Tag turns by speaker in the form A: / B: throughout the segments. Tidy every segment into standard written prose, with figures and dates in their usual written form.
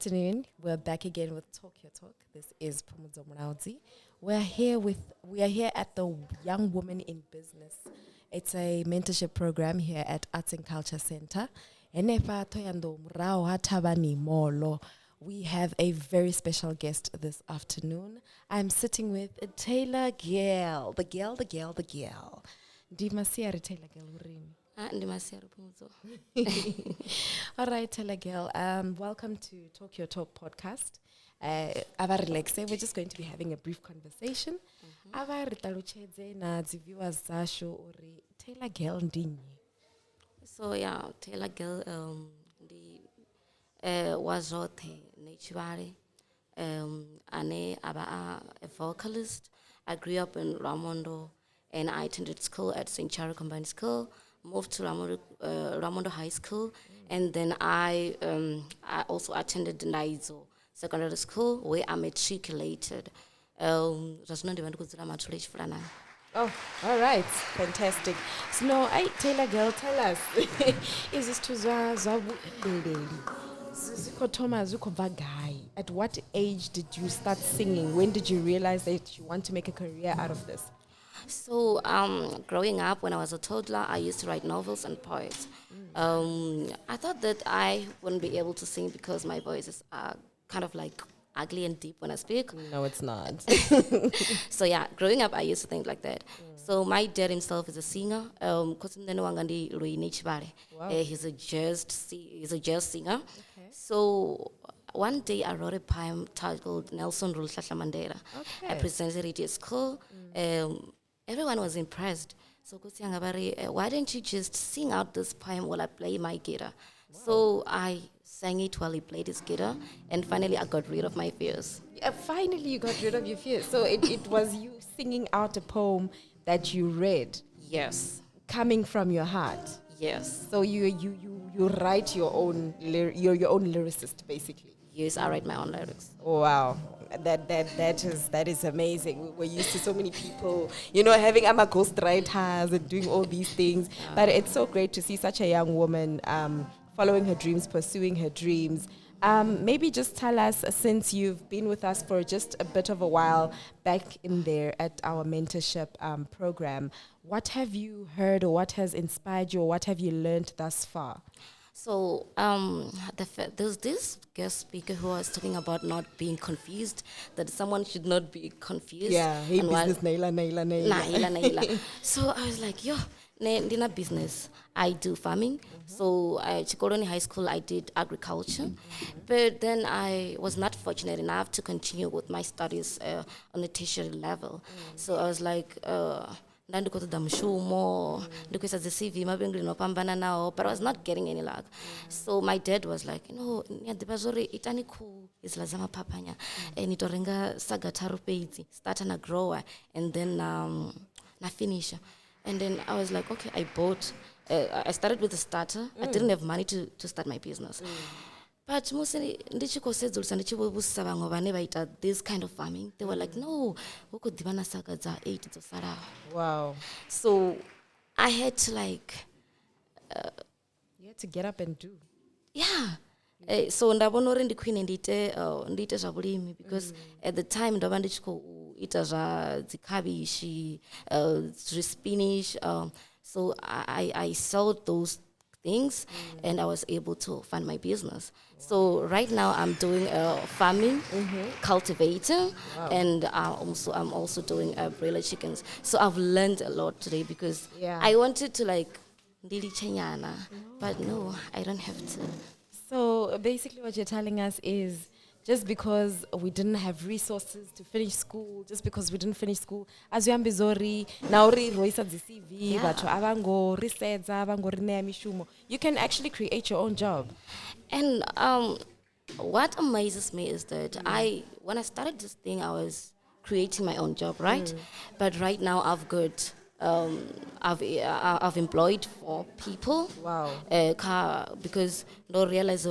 A: afternoon. We're back again with Talk Your Talk. This is Pomozo Mraudzi. We are here at the Young Women in Business. It's a mentorship program here at Arts and Culture Center. Enepa Thohoyandou mrao hatabani molo. We have a very special guest this afternoon. I'm sitting with Taylor Girl. The girl. Dimasiari Taylor Girl urini. All right, Taylor Girl. Welcome to Talk Your Talk podcast. Ava relaxe. We're just going to be having a brief conversation. Ava ritalucheze na viewers zasho ori Taylor Girl ndinyi.
B: So yeah, Taylor Girl was naturally ane aba a vocalist. I grew up in Ramondo and I attended school at St. Charo Combined School. Moved to Ramondo High School, and then I also attended NYDA Secondary School where I matriculated.
A: Oh, all right, fantastic. So now, Taylor Girl, tell us, is this to at what age did you start singing? When did you realize that you want to make a career out of this?
B: So, growing up, when I was a toddler, I used to write novels and poems. I thought that I wouldn't be able to sing because my voice is kind of like ugly and deep when I speak.
A: No, it's not.
B: So yeah, growing up, I used to think like that. So my dad himself is a singer. Wow. He's a jazz singer.
A: Okay.
B: So one day I wrote a poem titled Nelson Rule Mandela.
A: Okay.
B: I presented it at school. Everyone was impressed. So why don't you just sing out this poem while I play my guitar? Wow. So I sang it while he played his guitar, and finally I got rid of my fears.
A: Finally you got rid of your fears. So it was you singing out a poem that you read.
B: Yes.
A: Coming from your heart.
B: Yes.
A: So you write your own you're your own lyricist basically.
B: Yes, I write my own lyrics.
A: Oh, wow. That is amazing. We're used to so many people, having ghostwriters and doing all these things. But it's so great to see such a young woman following her dreams, pursuing her dreams. Maybe just tell us, since you've been with us for just a bit of a while back in there at our mentorship program, what have you heard or what has inspired you or what have you learned thus far?
B: So there's this guest speaker who was talking about not being confused, that someone should not be confused.
A: Yeah, hey, business, naila.
B: So I was like, Ndina business. I do farming. So at Chikoroni High School, I did agriculture. But then I was not fortunate enough to continue with my studies on a tertiary level. So I was like, ndandikoti damshumo ndikuisa CV mabengri nopambana nawo, but I was not getting any luck. So my dad was like, nyadibazori itani ku islazama papanya nitorenga sagataru peiti start na grower and then na finish. And then I was like, okay, I started with a starter. I didn't have money to start my business. But mostly, this kind of farming, they were like, no,
A: wow.
B: So I had to
A: you had to get up and do.
B: Yeah. So ndabonore ndikwine ndite zvabulimi because at the time ndaba ndichiko ita dzikabishi spinach, so I sold those things and I was able to fund my business. So right now I'm doing farming, cultivating, and I'm also doing broiler chickens. So I've learned a lot today because I wanted to ndili chenyana, but no, I don't have to.
A: So basically what you're telling us is just because we didn't have resources to finish school, just because we didn't finish school, as you ambizori, nauri roisa CV, abango risedza, abango rinea mishumo, you can actually create your own job.
B: And what amazes me is that when I started this thing, I was creating my own job, right? But right now I've got I've employed 4 people.
A: Wow.
B: Because no realize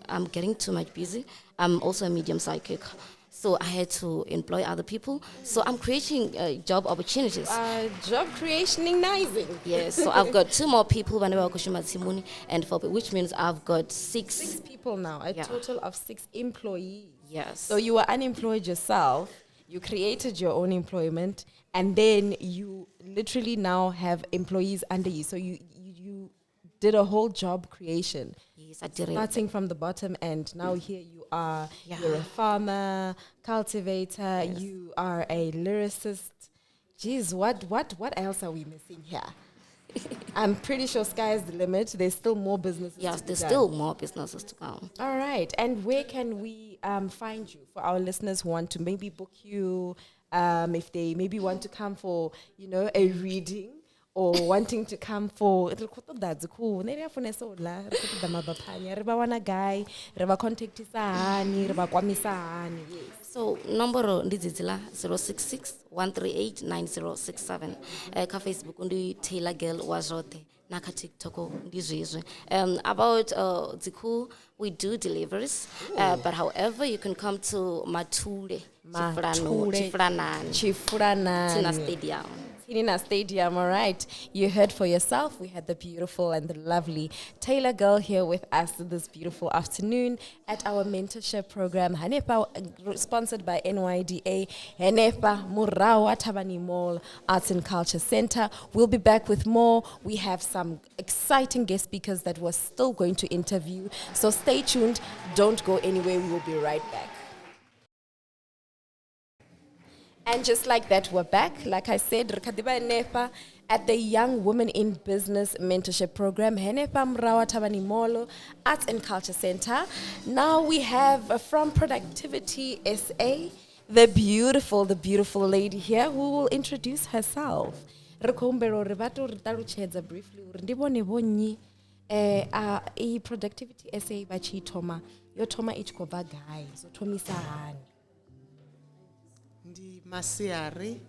B: I'm getting too much busy. I'm also a medium psychic. So I had to employ other people. So I'm creating job opportunities.
A: Job creationizing.
B: Yes, so I've got 2 more people, and 4 people, which means I've got
A: 6 people now, a
B: Yeah.
A: total of 6 employees.
B: Yes.
A: So you were unemployed yourself, you created your own employment, and then you literally now have employees under you. So you did a whole job creation.
B: Yes, I did
A: Starting from the bottom, and now here you are.
B: Yeah.
A: You're a farmer, cultivator.
B: Yes.
A: You are a lyricist. Geez, what else are we missing here? I'm pretty sure sky's the limit. There's still more businesses.
B: Yes,
A: to be
B: there's
A: done.
B: still more businesses to come.
A: All right. And where can we find you for our listeners who want to maybe book you, if they maybe want to come for, a reading or wanting to come for that's cool. Guy,
B: So number ndizizila 066 138 9067. Ka Facebook undi Taylor Girl wazote. Naka TikTok ndizizwe. About Ziku, we do deliveries, but however you can come to Mature
A: Chifranani.
B: Tina Stadium.
A: Tina Stadium, all right. You heard for yourself. We had the beautiful and the lovely Taylor Girl here with us this beautiful afternoon at our mentorship program, Hanepa, sponsored by NYDA, Hanepa Murawa Tabani Mall Arts and Culture Center. We'll be back with more. We have some exciting guest speakers that we're still going to interview. So stay tuned. Don't go anywhere. We will be right back. And just like that, we're back. Like I said, Rikadiba Nepa at the Young Women in Business Mentorship Program, Henepa Mrawa Tabani Molo Arts and Culture Center. Now we have from Productivity SA, the beautiful lady here who will introduce herself. Rikombero ribato ritarucheza briefly. Ndibone bonyi Productivity SA bachi Toma. Yo Toma ichkova guy. So Tomi Sahani.
C: Ndi masiari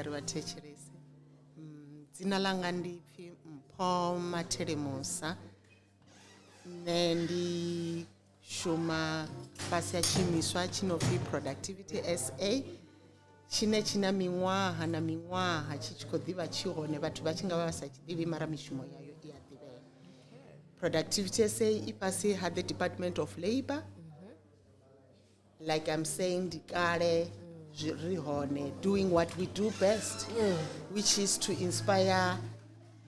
C: vatecheresi. Dzina langa ndipfi Mpho Matelemusa. Ndi shuma basi ya chimiswa chinobvi Productivity SA. China minwaha na minwaha chichikodhiva chihone vatu vachinga vasachidivi mara mishumo yayo iyadhivela. Productivity SA ipasi had the Department of Labor. Like I'm saying, Dikare, doing what we do best, which is to inspire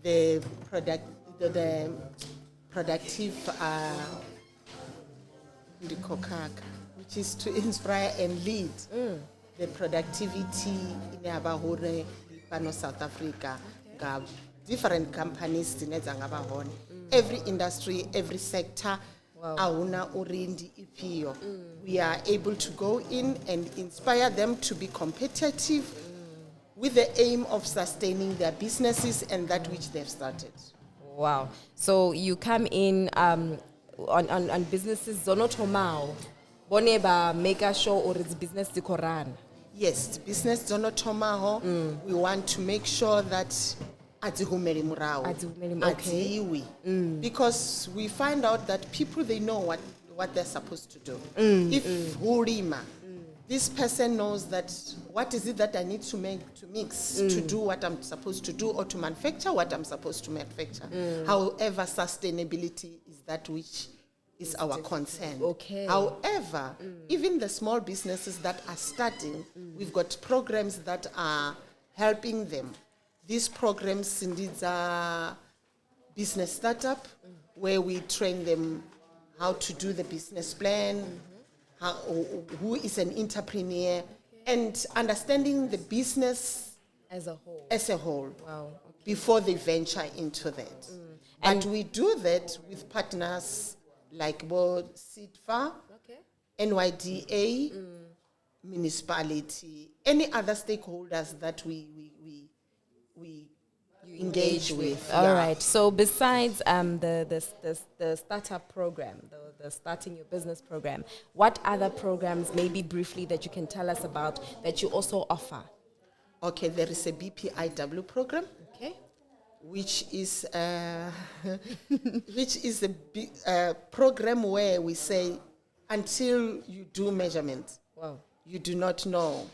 C: the productive, which is to inspire and lead the productivity in Abahore, South Africa, different companies, every industry, every sector. Auna urindi ipio. We are able to go in and inspire them to be competitive with the aim of sustaining their businesses and that which they've started.
A: Wow. So you come in on businesses zonotomao. Boneba make sure or it's business dikoran.
C: Yes, business zonotomaho. We want to make sure that Adzihumeri Murao.
A: Okay.
C: Because we find out that people, they know what they're supposed to do. If Hurima, this person knows that what is it that I need to mix to do what I'm supposed to do or to manufacture what I'm supposed to manufacture. However, sustainability is that which is our concern.
A: Okay.
C: However, even the small businesses that are starting, we've got programs that are helping them. These programs indeed are business startup, where we train them how to do the business plan, who is an entrepreneur, and understanding the business
A: as a whole. Wow. Okay.
C: Before they venture into that. And we do that with partners like both SIDFA, NYDA, municipality, any other stakeholders that we engage with.
A: All right. So besides the startup program, the starting your business program, what other programs, maybe briefly, that you can tell us about that you also offer?
C: Okay, there is a BPIW program.
A: Okay.
C: Which is a program where we say until you do measurement.
A: Wow.
C: you do not know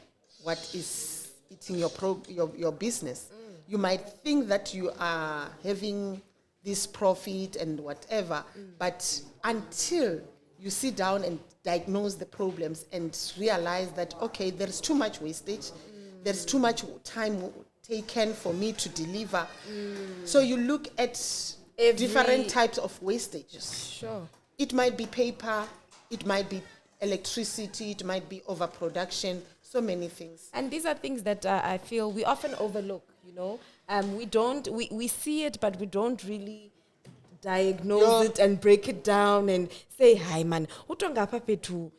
C: what is eating your business. You might think that you are having this profit and whatever, but until you sit down and diagnose the problems and realize that, okay, there's too much wastage, there's too much time taken for me to deliver. So you look at different types of wastages.
A: Sure.
C: It might be paper, it might be electricity, it might be overproduction, so many things.
A: And these are things that I feel we often overlook, we see it, but we don't really diagnose it and break it down and say, hi man, utongapa petu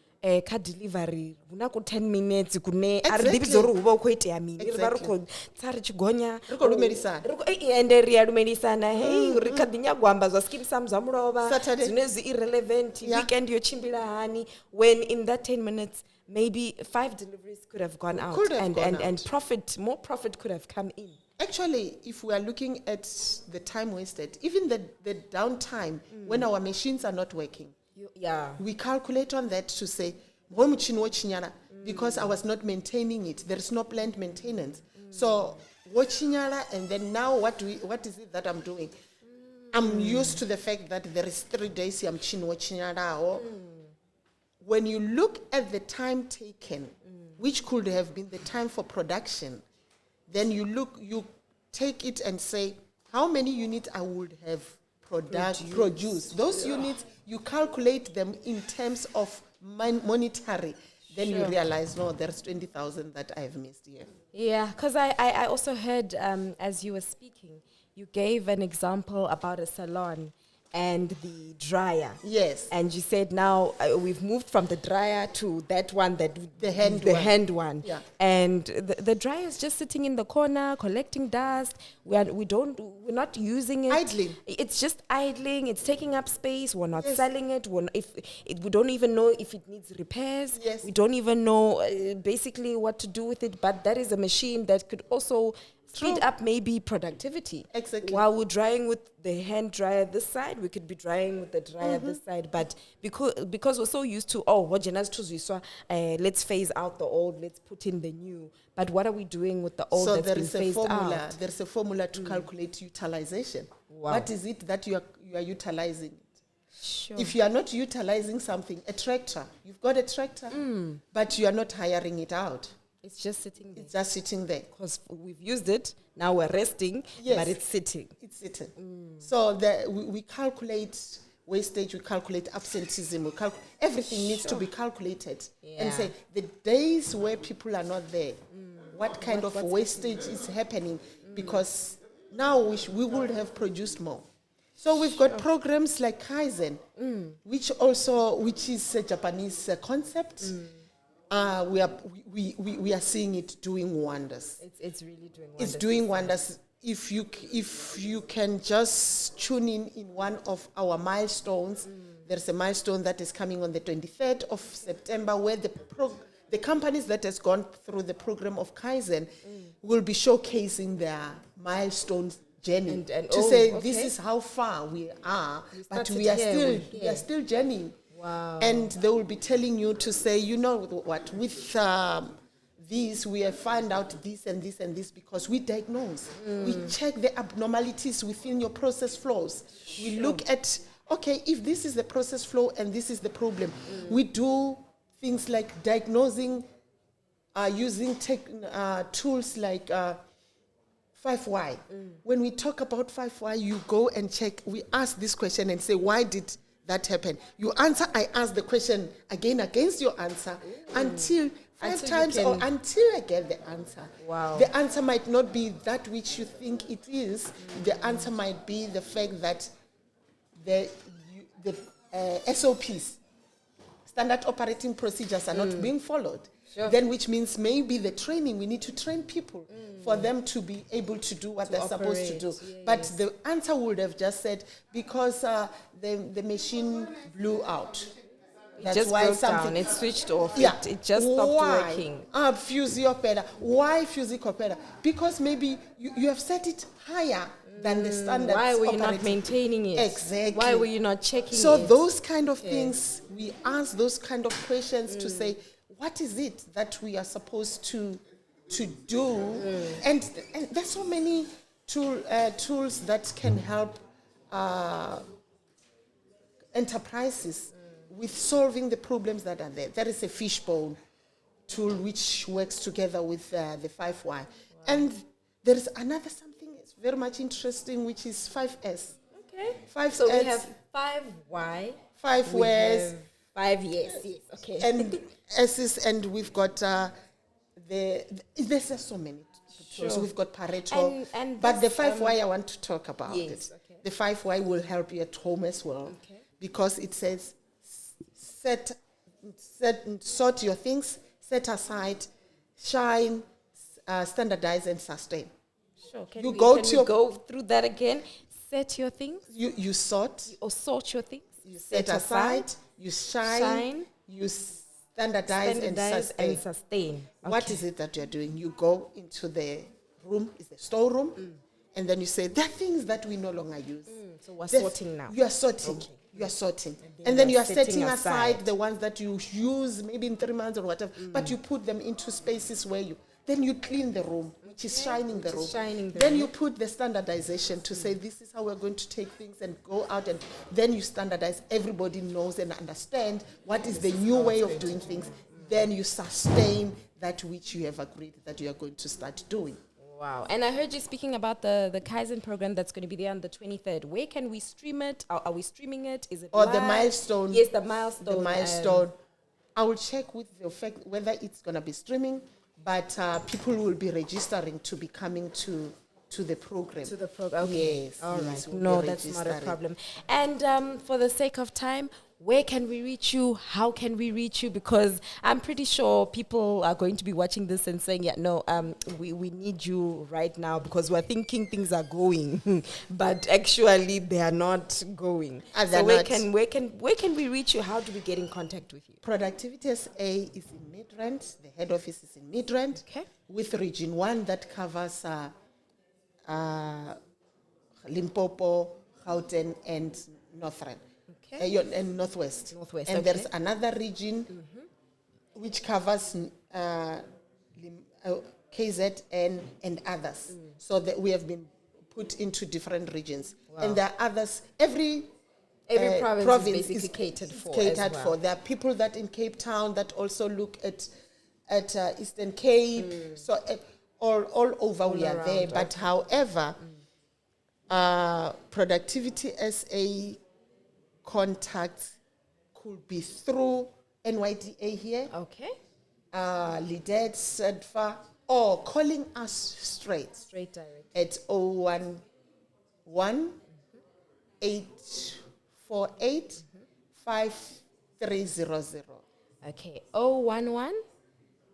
A: ka delivery unako 10 minutes kune ari dibizoro uba ukhoite mini ri ba ri kho tsari chigonya
C: ri kho lumelisana
A: ende ri ya lumelisana hey ri khadinya gwamba zwa skim sam zwa mulova zinezi irrelevant weekend yo chimbila hani, when in that 10 minutes maybe 5 deliveries could have gone out and more profit could have come in.
C: Actually, if we are looking at the time wasted, even the downtime when our machines are not working, we calculate on that to say, because I was not maintaining it, there is no planned maintenance. So, and then now what is it that I'm doing? I'm used to the fact that there is 3 days I'm when you look at the time taken, which could have been the time for production, then you take it and say, how many units I would have produced. Those units, you calculate them in terms of monetary. Then you realize, no, there's 20,000 that I have missed here.
A: Yeah, because I also heard, as you were speaking, you gave an example about a salon and the dryer.
C: Yes.
A: And you said now we've moved from the dryer to that one, the hand one.
C: Yeah.
A: And the dryer is just sitting in the corner collecting dust. We're not using it.
C: Idling.
A: It's just idling. It's taking up space. We're not selling it. We don't even know if it needs repairs.
C: Yes.
A: We don't even know basically what to do with it. But that is a machine that could also speed up maybe productivity.
C: Exactly.
A: While we're drying with the hand dryer this side, we could be drying with the dryer this side. But because we're so used to, let's phase out the old, let's put in the new. But what are we doing with the old that's been phased out?
C: There's a formula to calculate utilization.
A: Wow.
C: What is it that you are utilizing it?
A: Sure.
C: If you are not utilizing something, a tractor, you've got a tractor, but you are not hiring it out.
A: It's just sitting there.
C: It's just sitting there.
A: Because we've used it, now we're resting, but it's sitting.
C: It's sitting. So we calculate wastage, we calculate absenteeism, everything needs to be calculated. And say, the days where people are not there, what kind of wastage is happening? Because now we would have produced more. So we've got programs like Kaizen, which is a Japanese concept. We are seeing it doing wonders.
A: It's really doing wonders.
C: It's doing wonders. If you can just tune in one of our milestones, there's a milestone that is coming on the 23rd of September where the companies that has gone through the program of Kaizen will be showcasing their milestones journey this is how far we are, but we are still journeying.
A: Wow.
C: And they will be telling you to say, you know what, with this, we have found out this and this and this because we diagnose. We check the abnormalities within your process flows. We look at, okay, if this is the process flow and this is the problem, we do things like diagnosing using tools like 5Y. When we talk about 5Y, you go and check. We ask this question and say, why did that happen? You answer, I ask the question again against your answer until 5 times or until I get the answer.
A: Wow.
C: The answer might not be that which you think it is. The answer might be the fact that the SOPs, standard operating procedures, are not being followed.
A: Sure.
C: Then which means maybe the training, we need to train people for them to be able to do what they're supposed to do. But the answer would have just said, because the machine blew out.
A: That's just why broke down. It switched off.
C: Yeah.
A: It just stopped working.
C: Fuse opera. Why fuse opera? Because maybe you have set it higher than the standard.
A: Why were you not maintaining it?
C: Exactly.
A: Why were you not checking it?
C: So those kind of things, we ask those kind of questions to say, what is it that we are supposed to do? And there's so many tools that can help enterprises with solving the problems that are there. There is a fishbone tool which works together with the 5Y. Wow. And there is another something that's very much interesting, which is 5S.
A: Okay.
C: 5S.
A: So we have 5Y.
C: 5 Ws.
A: 5 years. Yes. Okay.
C: And S's, and we've got there's just so many tools.
A: Sure.
C: We've got Pareto.
A: And
C: but the
A: this,
C: 5Y I want to talk about
A: yes,
C: it.
A: okay.
C: The 5Y will help you at home as well.
A: Okay.
C: Because it says sort your things, set aside, shine, standardize, and sustain.
A: Sure. Can
C: You
A: we
C: go
A: through that again? Set your things.
C: You sort.
A: Or sort your things.
C: You set aside. You shine. You standardize and sustain.
A: Okay.
C: What is it that you're doing? You go into the room, is the storeroom, and then you say, there are things that we no longer use.
A: So we're sorting now.
C: You are sorting. Okay. You are sorting. And then you are setting aside the ones that you use maybe in 3 months or whatever, but you put them into spaces where then you clean the room, which is shining the room. Then you put the standardization to say, this is how we're going to take things and go out, and then you standardize. Everybody knows and understand what is the new way of doing things. Then you sustain that which you have agreed that you are going to start doing.
A: Wow. And I heard you speaking about the Kaizen program that's going to be there on the 23rd. Where can we stream it? Are we streaming it? Is it live?
C: The milestone.
A: Yes, the milestone.
C: The milestone. I will check with the fact whether it's going to be streaming, but people will be registering to be coming to the program.
A: To the program. Okay.
C: Yes.
A: All
C: yes,
A: right.
C: we'll
A: No, that's not a problem. And for the sake of time, where can we reach you? How can we reach you? Because I'm pretty sure people are going to be watching this and saying, yeah, no, we need you right now, because we're thinking things are going, but actually they are not going. So where can we reach you? How do we get in contact with you?
C: Productivity SA is in Midrand. The head office is in Midrand.
A: Okay.
C: With Region 1 that covers Limpopo, Gauteng, and Northern.
A: Okay.
C: And Northwest.
A: Northwest,
C: and
A: okay.
C: there's another region which covers KZN and others. So that we have been put into different regions. Wow. And there are others. Every
A: province is basically catered for.
C: Catered for. There are people that in Cape Town that also look at Eastern Cape. So all over we are there. But however, Productivity SA contacts could be through NYDA here.
A: Okay.
C: Lidet, Sedfa, or calling us straight
A: direct
C: at 011 848 5300.
A: Okay. 011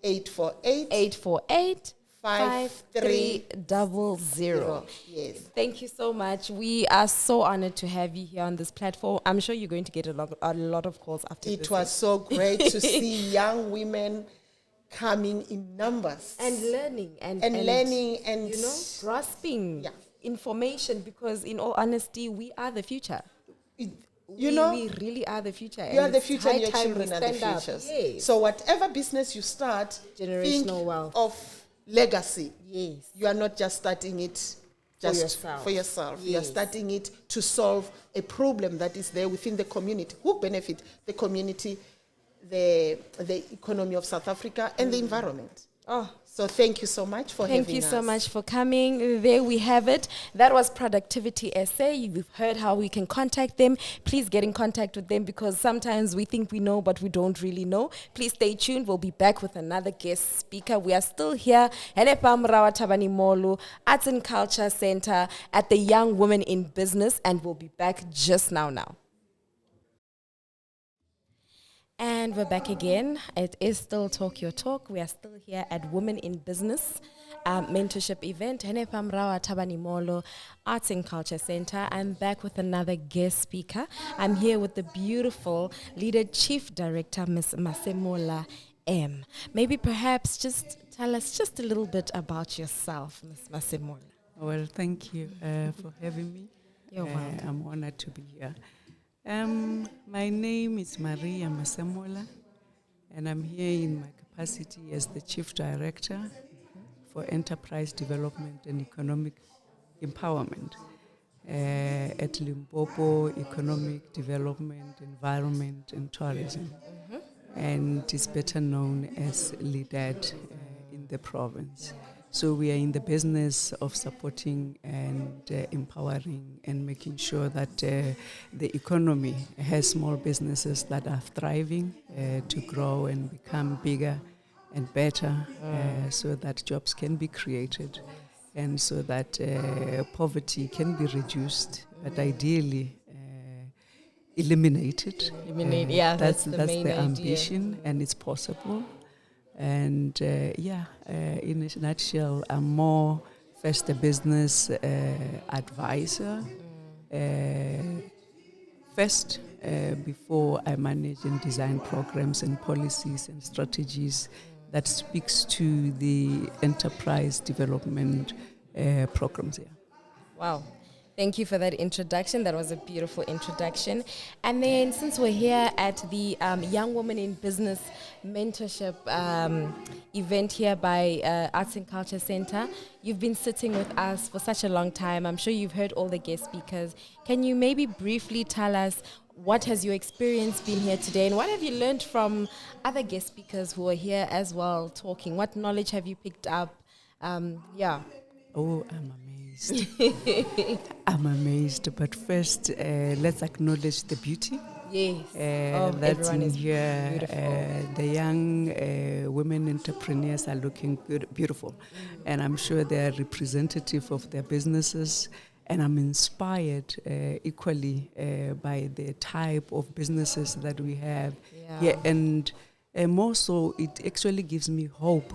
C: 848
A: 5300.
C: Yes.
A: Thank you so much. We are so honored to have you here on this platform. I'm sure you're going to get a lot of calls after this.
C: It was so great to see young women coming in numbers
A: and learning and grasping information, because in all honesty, we are the future. We really are the future.
C: You are the future, and your children are the future.
A: Yes.
C: So whatever business you start,
A: generational wealth
C: of legacy.
A: Yes.
C: You are not just starting it for yourself. Yes. You are starting it to solve a problem that is there within the community. Who benefit? The community, the economy of South Africa, and the environment. So thank you so much for having us.
A: Thank you so much for coming. There we have it. That was Productivity SA. You've heard how we can contact them. Please get in contact with them, because sometimes we think we know, but we don't really know. Please stay tuned. We'll be back with another guest speaker. We are still here at Molo Arts and Culture Center at the Young Women in Business, and we'll be back just now. And we're back again. It is still Talk Your Talk. We are still here at Women in Business mentorship event, Molo Arts and Culture Center. I'm back with another guest speaker. I'm here with the beautiful Leader Chief Director, Ms. Masemola M. Maybe perhaps just tell us just a little bit about yourself, Ms. Masemola.
D: Well, thank you for having me.
A: You're welcome.
D: I'm honored to be here. My name is Maria Masemola. and I'm here in my capacity as the Chief Director for Enterprise Development and Economic Empowerment at Limpopo Economic Development, Environment and Tourism, and it's better known as LIDAT in the province. So we are in the business of supporting and empowering and making sure that the economy has small businesses that are thriving to grow and become bigger and better, so that jobs can be created and so that poverty can be reduced, but ideally eliminated.
A: Yeah, that's the main
D: the
A: idea.
D: ambition, and it's possible. And in a nutshell, I'm more first a business advisor, first before I manage and design programs and policies and strategies that speaks to the enterprise development programs here.
A: Wow. Thank you for that introduction. That was a beautiful introduction. And then since we're here at the Young Women in Business Mentorship event here by Arts and Culture Center, you've been sitting with us for such a long time. I'm sure you've heard all the guest speakers. Can you maybe briefly tell us what has your experience been here today, and what have you learned from other guest speakers who are here as well talking? What knowledge have you picked up?
D: Oh, I'm amazed. I'm amazed. But first, let's acknowledge the beauty.
A: Yes.
D: That's
A: everyone
D: in
A: is
D: here.
A: beautiful.
D: The young women entrepreneurs are looking beautiful. And I'm sure they are representative of their businesses. And I'm inspired equally by the type of businesses that we have here. And more so, it actually gives me hope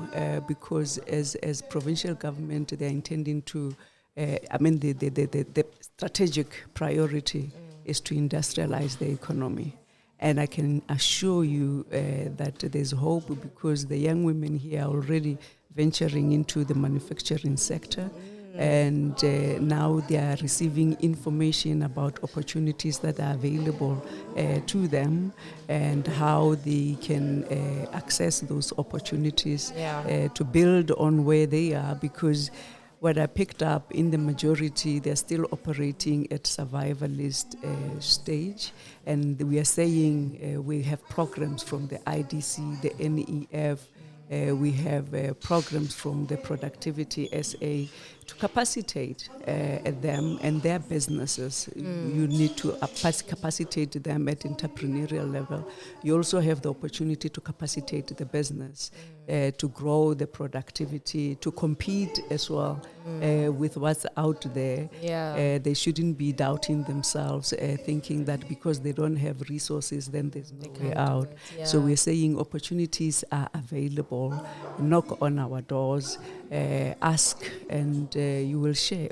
D: because as provincial government, they're intending to, the strategic priority is to industrialize the economy. And I can assure you that there's hope because the young women here are already venturing into the manufacturing sector. And now they are receiving information about opportunities that are available to them and how they can access those opportunities to build on where they are, because what I picked up in the majority, they're still operating at survivalist stage. And we are saying we have programs from the IDC, the NEF, we have programs from the Productivity SA to capacitate them and their businesses. You need to capacitate them at entrepreneurial level. You also have the opportunity to capacitate the business to grow the productivity, to compete as well with what's out there. They shouldn't be doubting themselves, thinking that because they don't have resources, then there's no way out. So we're saying opportunities are available. Knock on our doors, ask, and you will share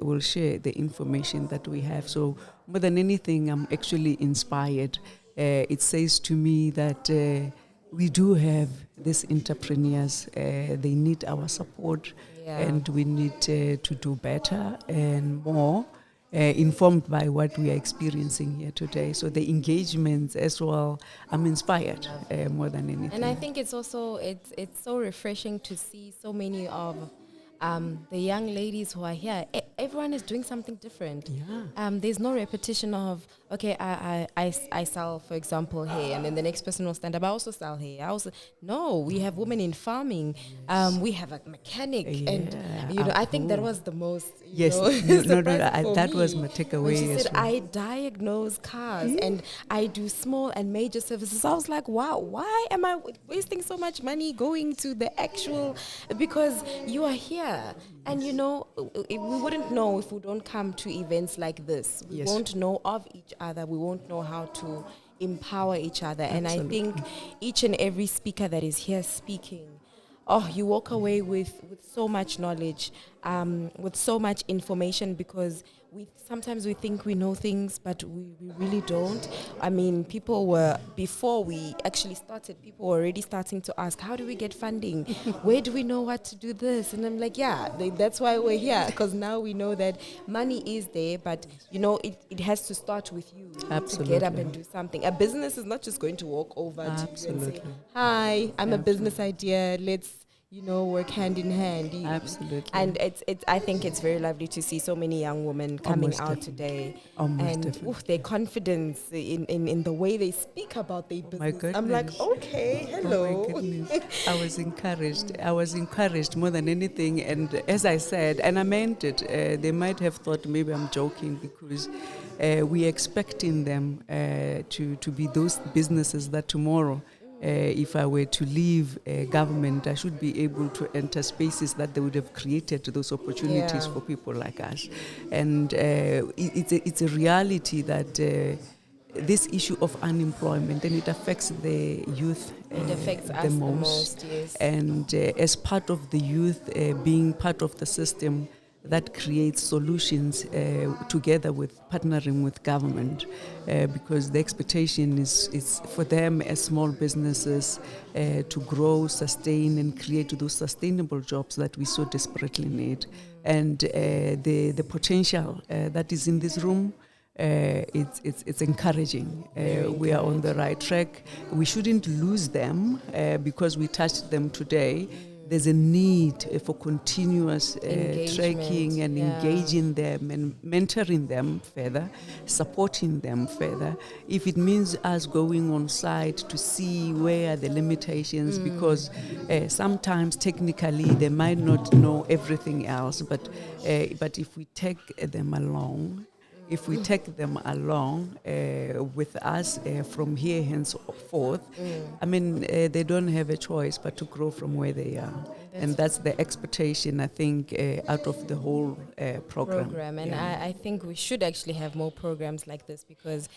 D: the information that we have. So more than anything, I'm actually inspired. It says to me that we do have these entrepreneurs. They need our support, and we need to do better and more. Informed by what we are experiencing here today. So the engagements as well, I'm inspired more than anything.
A: And I think it's also, it's so refreshing to see so many of the young ladies who are here. Everyone is doing something different. There's no repetition of, okay, I sell, for example, hair, and then the next person will stand up, I also sell hair. No, we have women in farming. We have a mechanic. And, I think that was the most,
D: that was my takeaway.
A: When she said, I diagnose cars and I do small and major services. I was like, wow, why am I wasting so much money going to the actual, because you are here. And we wouldn't know if we don't come to events like this. We won't know of each other. We won't know how to empower each other. And I think each and every speaker that is here speaking, you walk away with so much knowledge. with so much information, because sometimes we think we know things, but we really don't. I mean, before we actually started, people were already starting to ask, how do we get funding? Where do we know what to do this? And I'm like, that's why we're here, because now we know that money is there, but it has to start with you.
D: Absolutely.
A: To get up and do something. A business is not just going to walk over to you and say, hi, I'm a business idea, let's work hand in hand.
D: Absolutely.
A: And I think it's very lovely to see so many young women coming out today. And their confidence in the way they speak about their business.
D: My goodness.
A: I'm like, okay, hello.
D: Oh my goodness. I was encouraged more than anything. And as I said, and I meant it, they might have thought maybe I'm joking, because we're expecting them to be those businesses that tomorrow, if I were to leave government, I should be able to enter spaces that they would have created those opportunities for people like us. And it's a reality that this issue of unemployment, and it affects the youth the most.
A: Yes.
D: And as part of the youth being part of the system that creates solutions together with partnering with government, because the expectation is for them as small businesses to grow, sustain, and create those sustainable jobs that we so desperately need. And the potential that is in this room, it's encouraging. We are on the right track. We shouldn't lose them because we touched them today. There's a need for continuous tracking and engaging them and mentoring them further, supporting them further. If it means us going on site to see where are the limitations, because sometimes technically they might not know everything else, but if we take them along, with us from here henceforth, I mean, they don't have a choice but to grow from where they are. And that's the expectation, I think, out of the whole program.
A: And I think we should actually have more programs like this, because,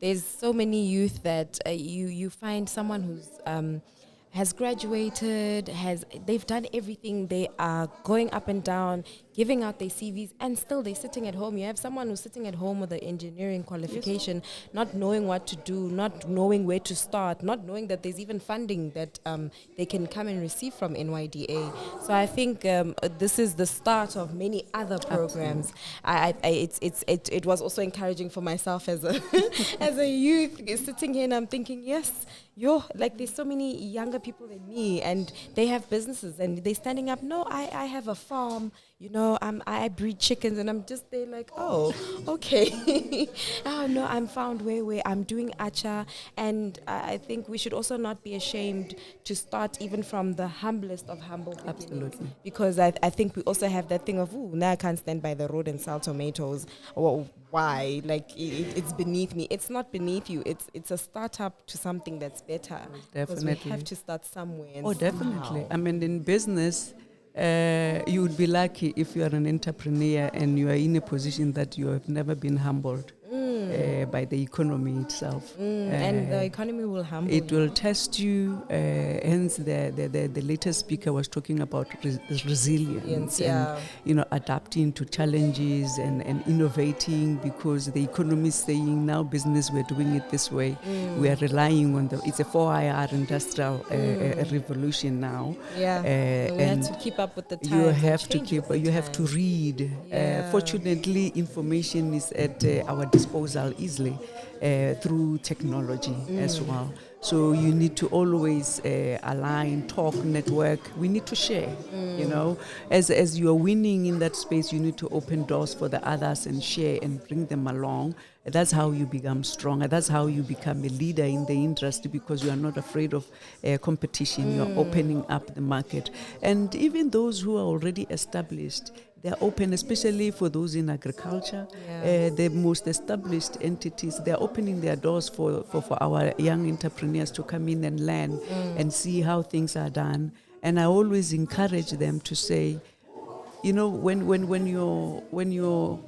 A: there's so many youth that you find someone who's has graduated, they've done everything, they are going up and down, giving out their CVs, and still they're sitting at home. You have someone who's sitting at home with an engineering qualification, not knowing what to do, not knowing where to start, not knowing that there's even funding that they can come and receive from NYDA. So I think this is the start of many other programs. It was also encouraging for myself as a as a youth, sitting here and I'm thinking, yes, there's so many younger people than me, and they have businesses and they're standing up. No, I have a farm, I breed chickens, and I'm just there like, oh, okay. Oh no, I'm found where I'm doing acha, and I think we should also not be ashamed to start even from the humblest of humble beginnings.
D: Absolutely.
A: Because I think we also have that thing of, now I can't stand by the road and sell tomatoes. Well, why? It's beneath me. It's not beneath you. It's a startup to something that's better.
D: Definitely.
A: We have to start somewhere.
D: Definitely. I mean, in business, you would be lucky if you are an entrepreneur and you are in a position that you have never been humbled by the economy itself.
A: And the economy will humble
D: it
A: you.
D: will test you. Hence, the latest speaker was talking about resilience and adapting to challenges and innovating, because the economy is saying now business, we're doing it this way. We are relying on it's a 4IR industrial revolution now.
A: We have to keep up with the times.
D: You have to read. Fortunately, information is at our disposal easily through technology as well. So you need to always align, talk, network. We need to share, As you are winning in that space, you need to open doors for the others and share and bring them along. That's how you become stronger. That's how you become a leader in the industry, because you are not afraid of competition. You are opening up the market. And even those who are already established, they are open, especially for those in agriculture. The most established entities, they are opening their doors for our young entrepreneurs to come in and learn and see how things are done. And I always encourage them to say, when you're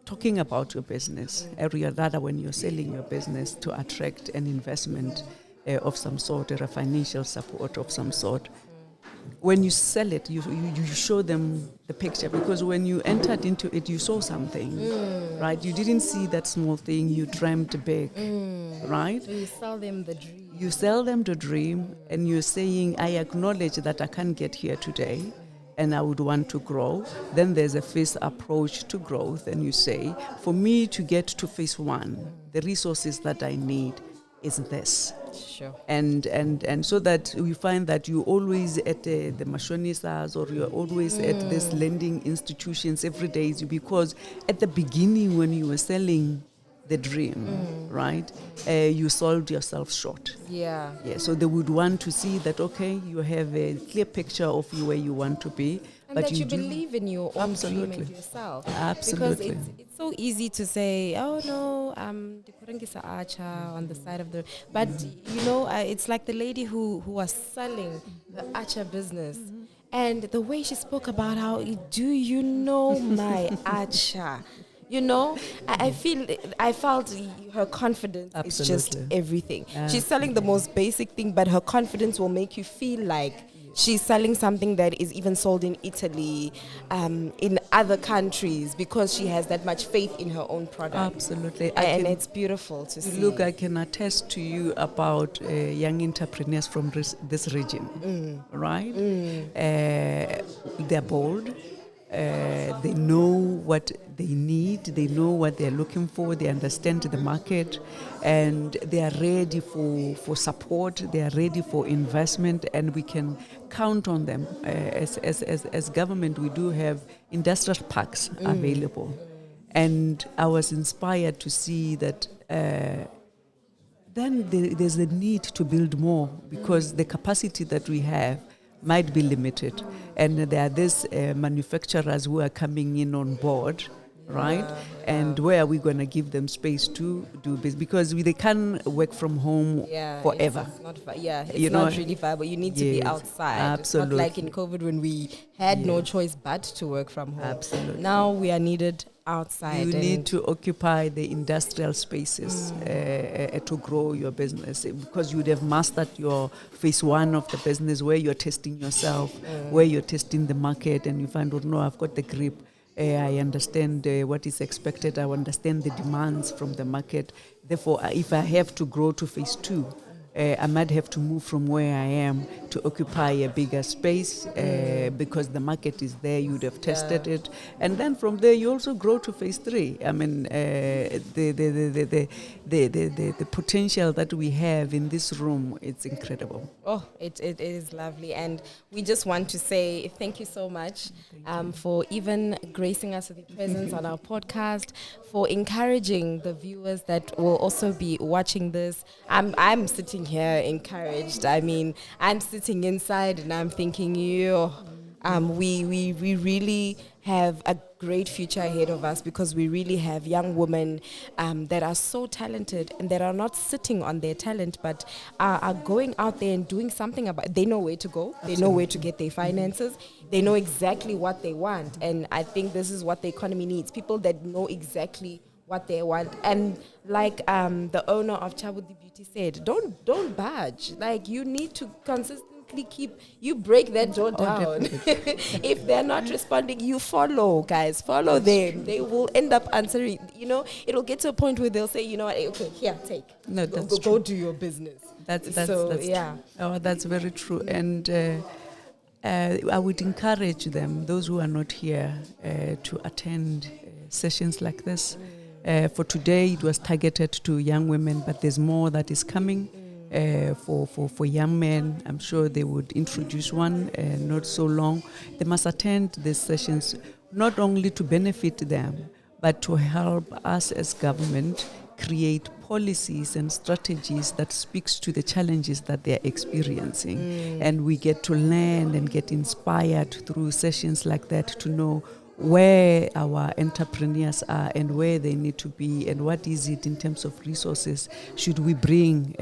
D: talking about your business, or rather when you're selling your business to attract an investment of some sort, or a financial support of some sort, when you sell it, you show them the picture, because when you entered into it, you saw something, right? You didn't see that small thing, you dreamt big, right?
A: So you sell them the dream.
D: You sell them the dream, and you're saying, I acknowledge that I can't get here today, and I would want to grow. Then there's a phase approach to growth, and you say, for me to get to phase 1, the resources that I need is this.
A: Sure.
D: And so that we find that you're always at the mashonisas, or you're always at these lending institutions every day, because at the beginning when you were selling the dream, right, you sold yourself short.
A: Yeah.
D: So they would want to see that, okay, you have a clear picture of where you want to be.
A: And
D: but
A: that you
D: do
A: believe in your own dream
D: Absolutely.
A: and yourself.
D: Absolutely.
A: Because it's so easy to say, oh no, the Kurangisa Archer on the side of the... But, you know, it's like the lady who was selling the Archer business. And the way she spoke about how, do you know my Archer? You know, I felt her confidence is just
D: Absolutely.
A: everything. She's selling the most basic thing, but her confidence will make you feel like she's selling something that is even sold in Italy, in other countries, because she has that much faith in her own product.
D: Absolutely.
A: And it's beautiful to see.
D: Look, I can attest to you about young entrepreneurs from this region, right? They're bold. They know what they need, they know what they're looking for, they understand the market, and they are ready for support, they are ready for investment, and we can count on them. As government, we do have industrial parks available. And I was inspired to see that then there's a need to build more, because the capacity that we have might be limited. And there are these manufacturers who are coming in on board, right? And where are we going to give them space to do business? Because they can't work from home forever.
A: It's not it's not really viable. You need to be outside.
D: Absolutely.
A: It's not like in COVID when we had no choice but to work from home.
D: Absolutely.
A: Now we are needed outside.
D: You need to occupy the industrial spaces to grow your business, because you would have mastered your phase 1 of the business, where you're testing yourself, where you're testing the market, and you find, oh no, I've got the grip. I understand what is expected. I understand the demands from the market. Therefore, if I have to grow to phase 2, I might have to move from where I am to occupy a bigger space because the market is there. You would have tested it, and then from there you also grow to phase 3. I mean, the potential that we have in this room, it's incredible.
A: Oh, it is lovely, and we just want to say thank you so much for even gracing us with your presence on our podcast, for encouraging the viewers that will also be watching this. I'm sitting here encouraged. I mean, I'm sitting inside and I'm thinking, we really have a great future ahead of us, because we really have young women that are so talented and that are not sitting on their talent, but are going out there and doing something about it. They know where to go. Absolutely. They know where to get their finances. They know exactly what they want. And I think this is what the economy needs. People that know exactly what they want. And like the owner of Chabudi Beauty said, don't budge. Like, you need to consistently you break that door down. If they're not responding, you follow, guys. Follow them. They will end up answering. It'll get to a point where they'll say, you know what, okay, here, take.
D: No,
A: go do your business.
D: That's very true. And I would encourage them, those who are not here, to attend sessions like this. For today, it was targeted to young women, but there's more that is coming. For young men, I'm sure they would introduce one not so long. They must attend these sessions not only to benefit them, but to help us as government create policies and strategies that speaks to the challenges that they're experiencing. And we get to learn and get inspired through sessions like that to know where our entrepreneurs are and where they need to be, and what is it in terms of resources should we bring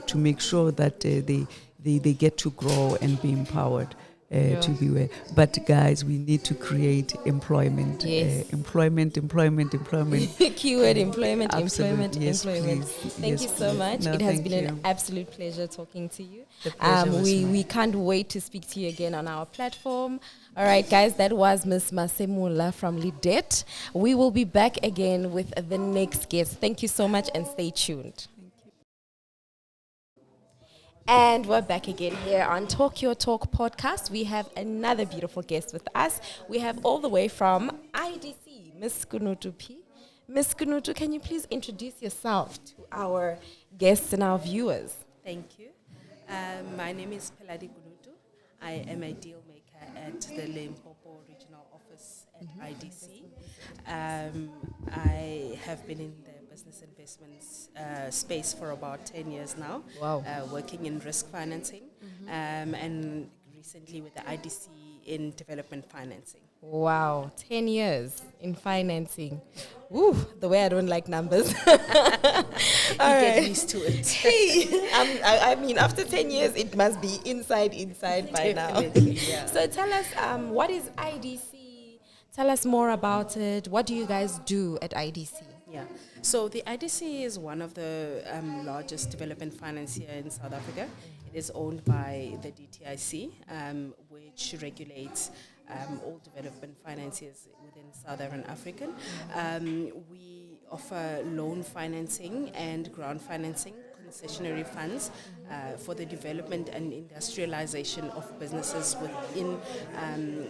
D: to make sure that they get to grow and be empowered. to be aware. But guys, we need to create employment.
A: Yes.
D: Employment.
A: Keyword employment,
D: Absolutely. Yes,
A: employment.
D: please.
A: Thank
D: Yes,
A: you so
D: please.
A: much.
D: No,
A: It has
D: thank
A: been
D: you.
A: an absolute pleasure talking to you.
D: The pleasure was mine.
A: We can't wait to speak to you again on our platform. All right, guys, that was Ms. Masemula from Lidet. We will be back again with the next guest. Thank you so much and stay tuned. And we're back again here on Talk Your Talk podcast. We have another beautiful guest with us. We have all the way from IDC, Ms. Kunutu P. Ms. Kunutu, can you please introduce yourself to our guests and our viewers?
E: Thank you. My name is Peladi Kunutu. I am a deal maker at the Limpopo Regional Office at IDC. I have been in the business investments space for about 10 years now.
A: Wow.
E: Working in risk financing and recently with the IDC in development financing.
A: Wow, 10 years in financing. Ooh, the way I don't like numbers.
E: Get used to it.
A: Hey, I mean, after 10 years, it must be inside by now.
E: Definitely, yeah.
A: So tell us, what is IDC? Tell us more about it. What do you guys do at IDC?
E: Yeah. So the IDC is one of the largest development financier in South Africa. It is owned by the DTIC, which regulates all development financiers within Southern Africa. We offer loan financing and grant financing, concessionary funds for the development and industrialization of businesses within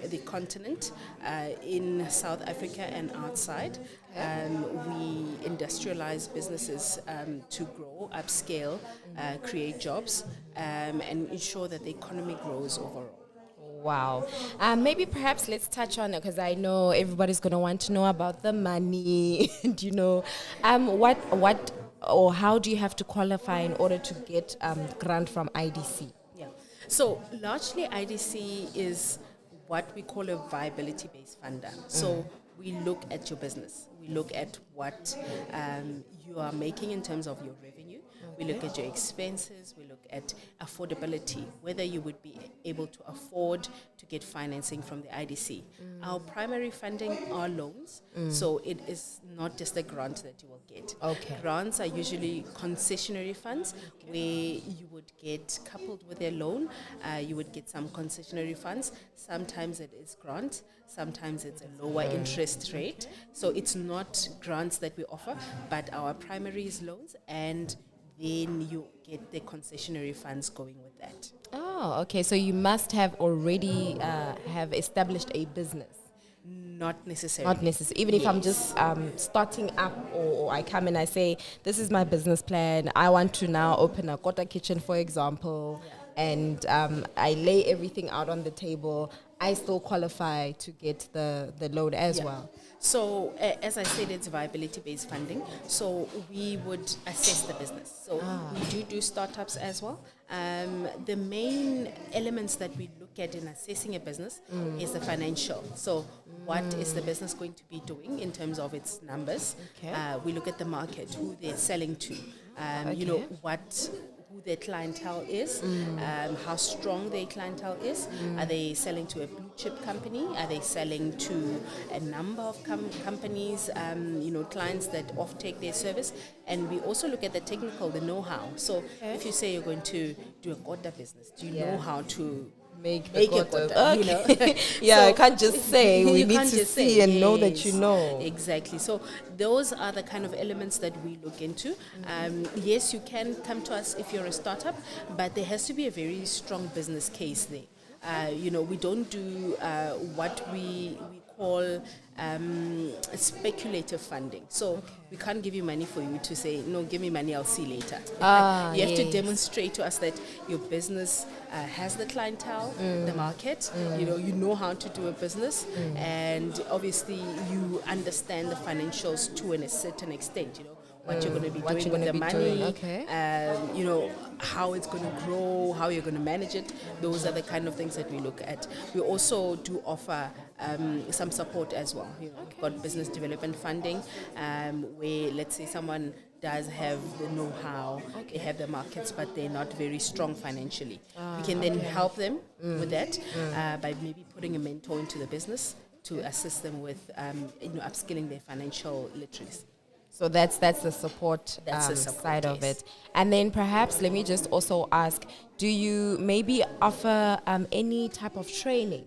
E: the continent, in South Africa and outside. We industrialize businesses to grow, upscale, create jobs, and ensure that the economy grows overall.
A: Wow. Maybe perhaps let's touch on it because I know everybody's going to want to know about the money. And, what or how do you have to qualify in order to get grant from IDC?
E: Yeah. So largely IDC is what we call a viability-based funder. So we look at your business. We look at what you are making in terms of your revenue. We look at your expenses. We look at affordability, whether you would be able to afford to get financing from the IDC. Our primary funding are loans, so it is not just a grant that you will get.
A: Okay.
E: Grants are usually concessionary funds where you would get coupled with a loan, you would get some concessionary funds. Sometimes it is grant, sometimes it's a lower interest rate. So it's not grants that we offer, but our primary is loans, and then you get the concessionary funds going with that.
A: Oh, okay. So you must have already have established a business.
E: Not necessarily.
A: Not necessarily. Even if I'm just starting up, or I come and I say, this is my business plan. I want to now open a kota kitchen, for example, and I lay everything out on the table. I still qualify to get the loan as well.
E: So, as I said, it's viability-based funding. So, we would assess the business. So, we do startups as well. The main elements that we look at in assessing a business is the financial. So, what is the business going to be doing in terms of its numbers?
A: Okay.
E: We look at the market, who they're selling to, who their clientele is, how strong their clientele is. Are they selling to a blue chip company? Are they selling to a number of companies, clients that offtake their service? And we also look at the technical, the know-how. So if you say you're going to do a kota business, do you know how to make a kota?
A: Okay. I can't just say. We need to see and know that you know.
E: Exactly. So those are the kind of elements that we look into. Yes, you can come to us if you're a startup, but there has to be a very strong business case there. We don't do what we call speculative funding. So we can't give you money for you to say, no, give me money, I'll see later. You have to demonstrate to us that your business has the clientele, the market, you know how to do a business, and obviously you understand the financials to a certain extent, what you're going to be doing with the money, how it's going to grow, how you're going to manage it. Those are the kind of things that we look at. We also do offer some support as well. We've got business development funding, where let's say someone does have the know-how, they have the markets, but they're not very strong financially. We can then help them with that by maybe putting a mentor into the business to assist them with upskilling their financial literacy.
A: So that's the support,
E: That's the support,
A: side of
E: yes.
A: it. And then perhaps let me just also ask, do you maybe offer any type of training?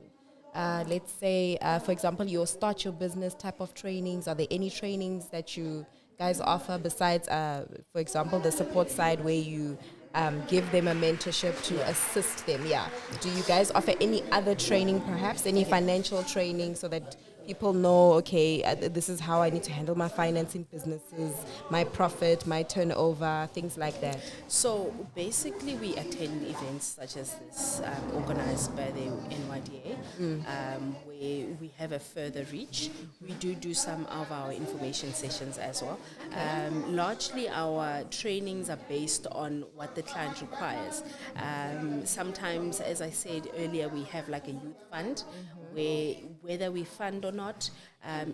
A: Let's say, for example, you start your business type of trainings. Are there any trainings that you guys offer besides, for example, the support side where you give them a mentorship to assist them? Yeah. Do you guys offer any other training, perhaps any financial training, so that people know, okay, this is how I need to handle my financing businesses, my profit, my turnover, things like that?
E: So basically, we attend events such as this, organized by the NYDA, where we have a further reach. We do some of our information sessions as well. Largely, our trainings are based on what the client requires. Sometimes, as I said earlier, we have like a youth fund, where whether we fund or not,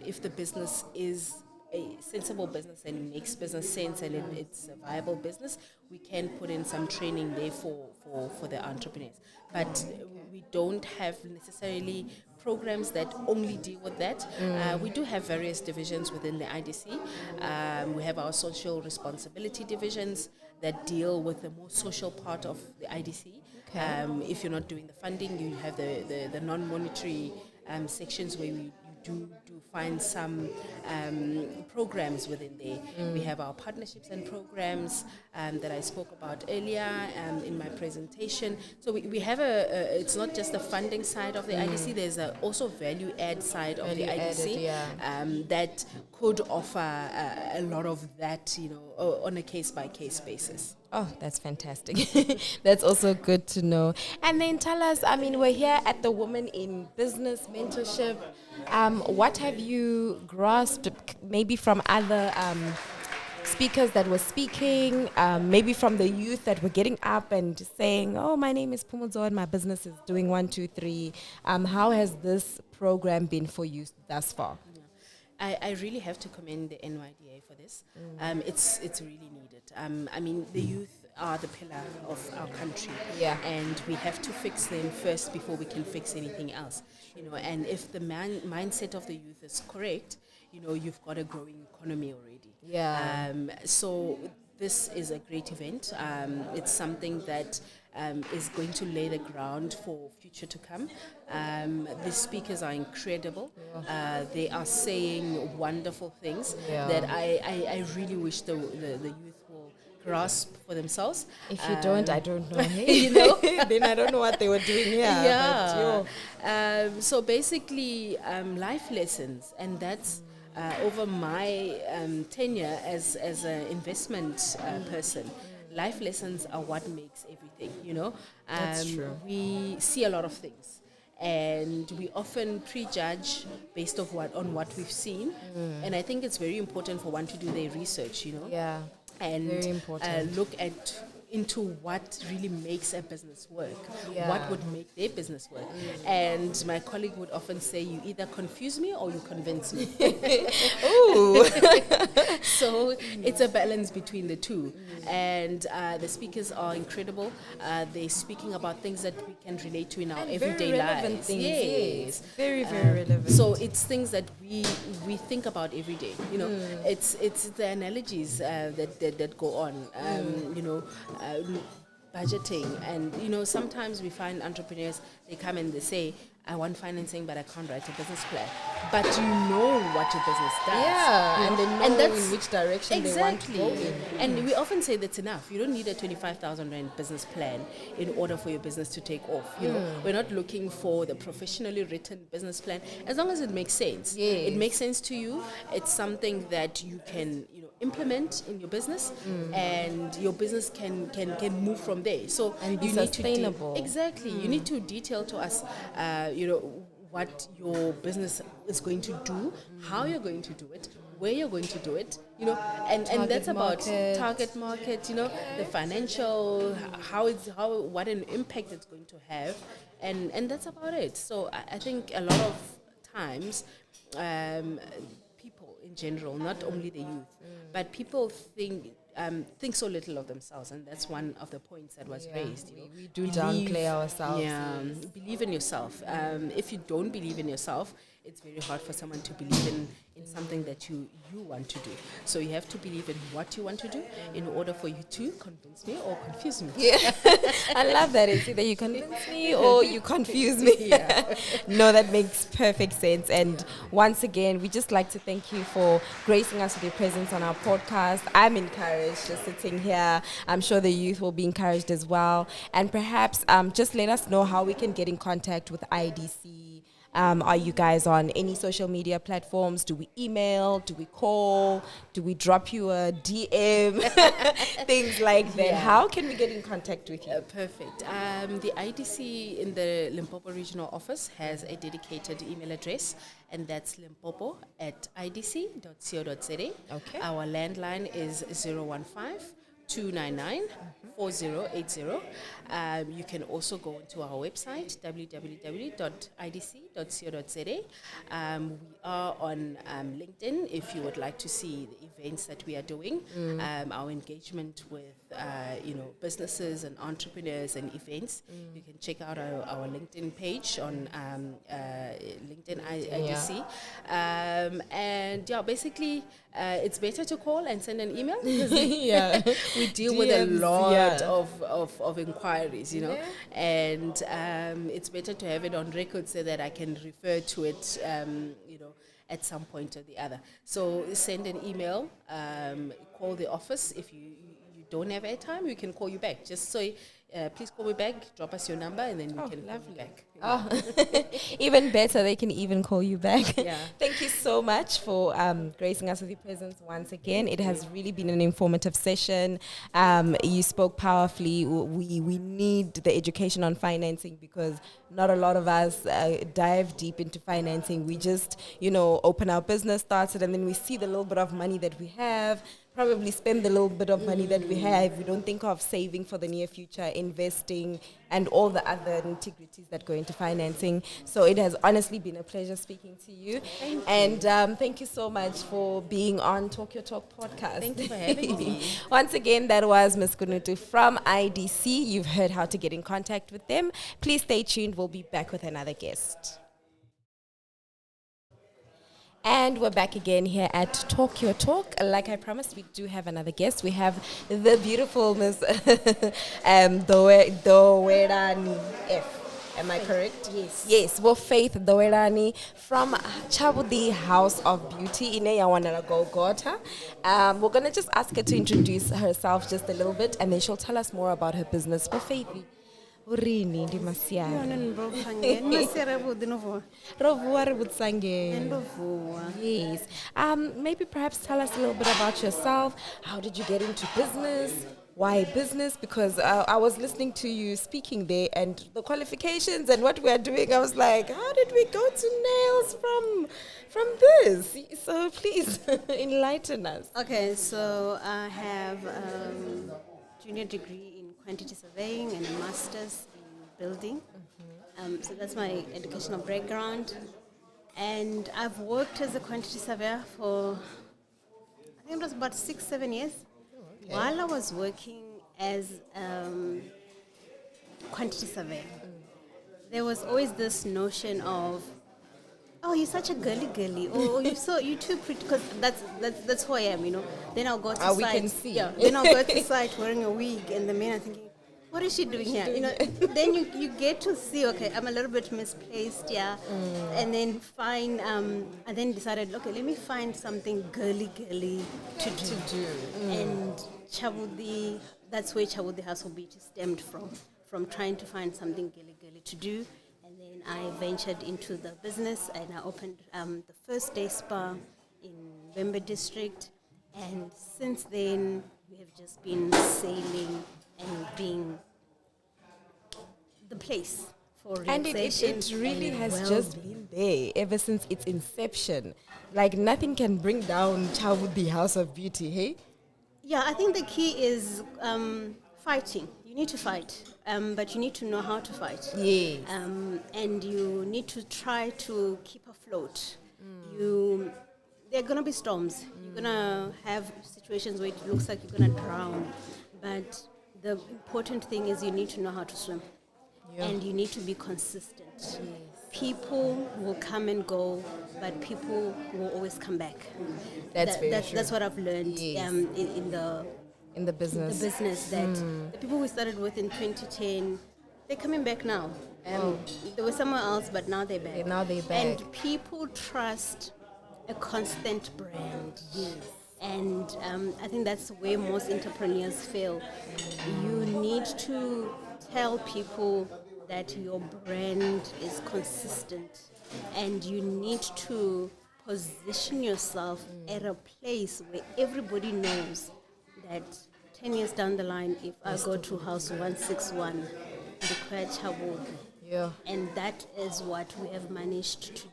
E: if the business is a sensible business and makes business sense and it's a viable business, we can put in some training there for the entrepreneurs. But we don't have necessarily programs that only deal with that. We do have various divisions within the IDC. We have our social responsibility divisions that deal with the more social part of the IDC. If you're not doing the funding, you have the non-monetary sections where you do find some programs within there. We have our partnerships and programs that I spoke about earlier in my presentation. So we have it's not just the funding side of the IDC, there's also value add side of the IDC that could offer a lot of that, on a case-by-case basis.
A: Oh, that's fantastic. That's also good to know. And then tell us, we're here at the Women in Business Mentorship. What have you grasped maybe from other speakers that were speaking, maybe from the youth that were getting up and saying, oh, my name is Pumuzo and my business is doing 1, 2, 3. How has this program been for you thus far?
E: I really have to commend the NYDA for this. It's really needed. The youth are the pillar of our country, and we have to fix them first before we can fix anything else. And if the mindset of the youth is correct, you've got a growing economy already. So this is a great event. It's something that is going to lay the ground for future to come. The speakers are incredible. They are saying wonderful things that I really wish the youth will grasp for themselves.
A: If you don't, I don't know. Then I don't know what they were doing here.
E: So basically, life lessons, and that's over my tenure as an investment person. Life lessons are what makes everything,
A: That's true.
E: We see a lot of things, and we often prejudge based on what we've seen. And I think it's very important for one to do their research, and
A: very important.
E: Look into what really makes a business work, what would make their business work. And my colleague would often say, you either confuse me or you convince me.
A: Ooh.
E: So it's a balance between the two. And the speakers are incredible. They're speaking about things that we can relate to in our everyday
A: very relevant
E: lives.
A: things.
E: Yes.
A: Very, very relevant.
E: So it's things that we think about every day. It's the analogies that go on. Budgeting, and sometimes we find entrepreneurs, they come and they say, I want financing, but I can't write a business plan. But you know what your business does.
A: And they know
E: that's
A: in which direction they want to go in.
E: And we often say that's enough. You don't need a 25,000 rand business plan in order for your business to take off. We're not looking for the professionally written business plan. As long as it makes sense.
A: Yes.
E: It makes sense to you. It's something that you can implement in your business, and your business can move from there. So
A: And be
E: you
A: sustainable.
E: Need to exactly. You need to detail to us, what your business is going to do, how you're going to do it, where you're going to do it, and that's about target market, the financial, what an impact it's going to have, and that's about it. So I think a lot of times, people in general, not only the youth, But people think so little of themselves, and that's one of the points that was raised.
A: We do downplay ourselves.
E: Yeah, believe in yourself. If you don't believe in yourself, it's very hard for someone to believe in something that you want to do. So you have to believe in what you want to do in order for you to convince me or confuse me.
A: Yeah, I love that. It's either you convince me or you confuse me. No, that makes perfect sense. And once again, we just like to thank you for gracing us with your presence on our podcast. I'm encouraged just sitting here. I'm sure the youth will be encouraged as well. And perhaps just let us know how we can get in contact with IDC. Are you guys on any social media platforms? Do we email? Do we call? Do we drop you a DM? Things like that.
E: Yeah.
A: How can we get in contact with you?
E: Perfect. The IDC in the Limpopo regional office has a dedicated email address, and that's limpopo@idc.co.za.
A: Okay.
E: Our landline is 015-299-4080. You can also go onto our website, www.idc.co.za. We are on LinkedIn if you would like to see the events that we are doing, our engagement with businesses and entrepreneurs and events. You can check out our LinkedIn page on LinkedIn IDC. Basically, it's better to call and send an email because we deal with a lot of inquiries, and it's better to have it on record so that I can refer to it, at some point or the other. So send an email, call the office. If you don't have airtime, we can call you back. Just say, please call me back, drop us your number, and then we can call you back.
A: Oh, even better, they can even call you back.
E: Yeah.
A: Thank you so much for gracing us with your presence once again. It has really been an informative session. You spoke powerfully. We need the education on financing because not a lot of us dive deep into financing. We just, open our business, start it, and then we see the little bit of money that we have, probably spend the little bit of money that we have. We don't think of saving for the near future, investing, and all the other nitty-gritties that go into financing. So it has honestly been a pleasure speaking to you. Thank you so much for being on Talk Your Talk podcast.
E: Thank you for having me.
A: Once again, that was Ms. Kunutu from IDC. You've heard how to get in contact with them. Please stay tuned. We'll be back with another guest. And we're back again here at Talk Your Talk. Like I promised, we do have another guest. We have the beautiful Ms. Thohoyandou F. Am I correct?
B: Yes.
A: Yes. Well, Faith Thohoyandou from Chabudi House of Beauty in Golgotha. We're going to just ask her to introduce herself just a little bit, and then she'll tell us more about her business. Well, Faith, Urini ndi masiara. Rovuwa re butsange. Yes. Maybe perhaps tell us a little bit about yourself. How did you get into business? Why business? Because I was listening to you speaking there and the qualifications and what we are doing. I was like, how did we go to nails from this? So please enlighten us.
F: Okay, so I have junior degree in quantity surveying and a master's in building. So that's my educational background. And I've worked as a quantity surveyor for, I think it was about 6-7 years. Okay. While I was working as quantity surveyor, there was always this notion of, oh, you're such a girly, or you're too pretty, because that's who I am, Then I'll go to site.
A: We can see.
F: Yeah. Then I'll go to site wearing a wig, and the men are thinking, what is she doing here? Then you get to see, okay, I'm a little bit misplaced, and then I then decided, okay, let me find something girly to do. And Chabudi, that's where Chabudi House of Beauty stemmed from trying to find something girly to do. And then I ventured into the business, and I opened the first day spa in Wembe district. And since then, we have just been sailing and being the place for relaxation.
A: And it really has just been there ever since its inception. Like nothing can bring down Chabudi House of Beauty, hey?
F: Yeah, I think the key is fighting. You need to fight, but you need to know how to fight.
A: Yes.
F: And you need to try to keep afloat. there are going to be storms. You're going to have situations where it looks like you're going to drown. But the important thing is you need to know how to swim. And you need to be consistent. People will come and go, but people will always come back. That's what I've learned
A: in the business.
F: The business that the people we started with in 2010, they're coming back now. They were somewhere else, but now they're back.
A: Now they're back.
F: And people trust a constant brand. Yes. And I think that's where most entrepreneurs fail. You need to tell people that your brand is consistent, and you need to position yourself at a place where everybody knows that 10 years down the line, if I go to house 161, and that is what we have managed to do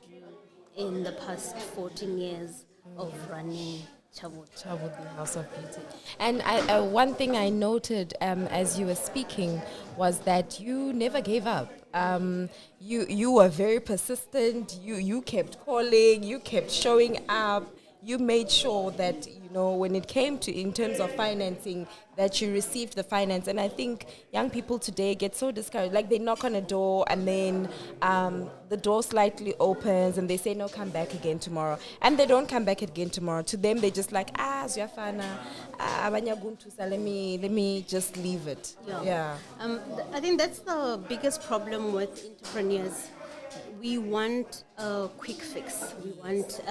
F: in the past 14 years of running Thohoyandou,
A: the House of Beauty. And one thing I noted as you were speaking was that you never gave up. You were very persistent. You kept calling. You kept showing up. You made sure that, when it came to in terms of financing, that you received the finance. And I think young people today get so discouraged. Like, they knock on a door and then the door slightly opens and they say, no, come back again tomorrow. And they don't come back again tomorrow. To them, they just like, ziyafana, let me just leave it. Yeah.
F: I think that's the biggest problem with entrepreneurs. We want a quick fix. We want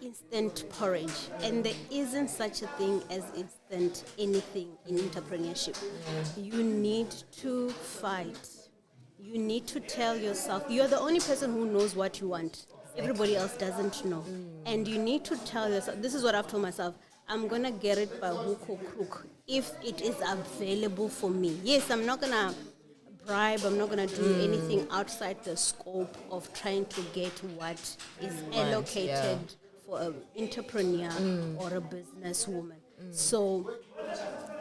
F: instant porridge, and there isn't such a thing as instant anything in entrepreneurship. You need to fight. You need to tell yourself you're the only person who knows what you want. Everybody else doesn't know. And you need to tell yourself, this is what I've told myself, I'm going to get it by hook or crook if it is available for me. Yes, I'm not going to bribe, I'm not going to do anything outside the scope of trying to get what is allocated for an entrepreneur or a businesswoman. So,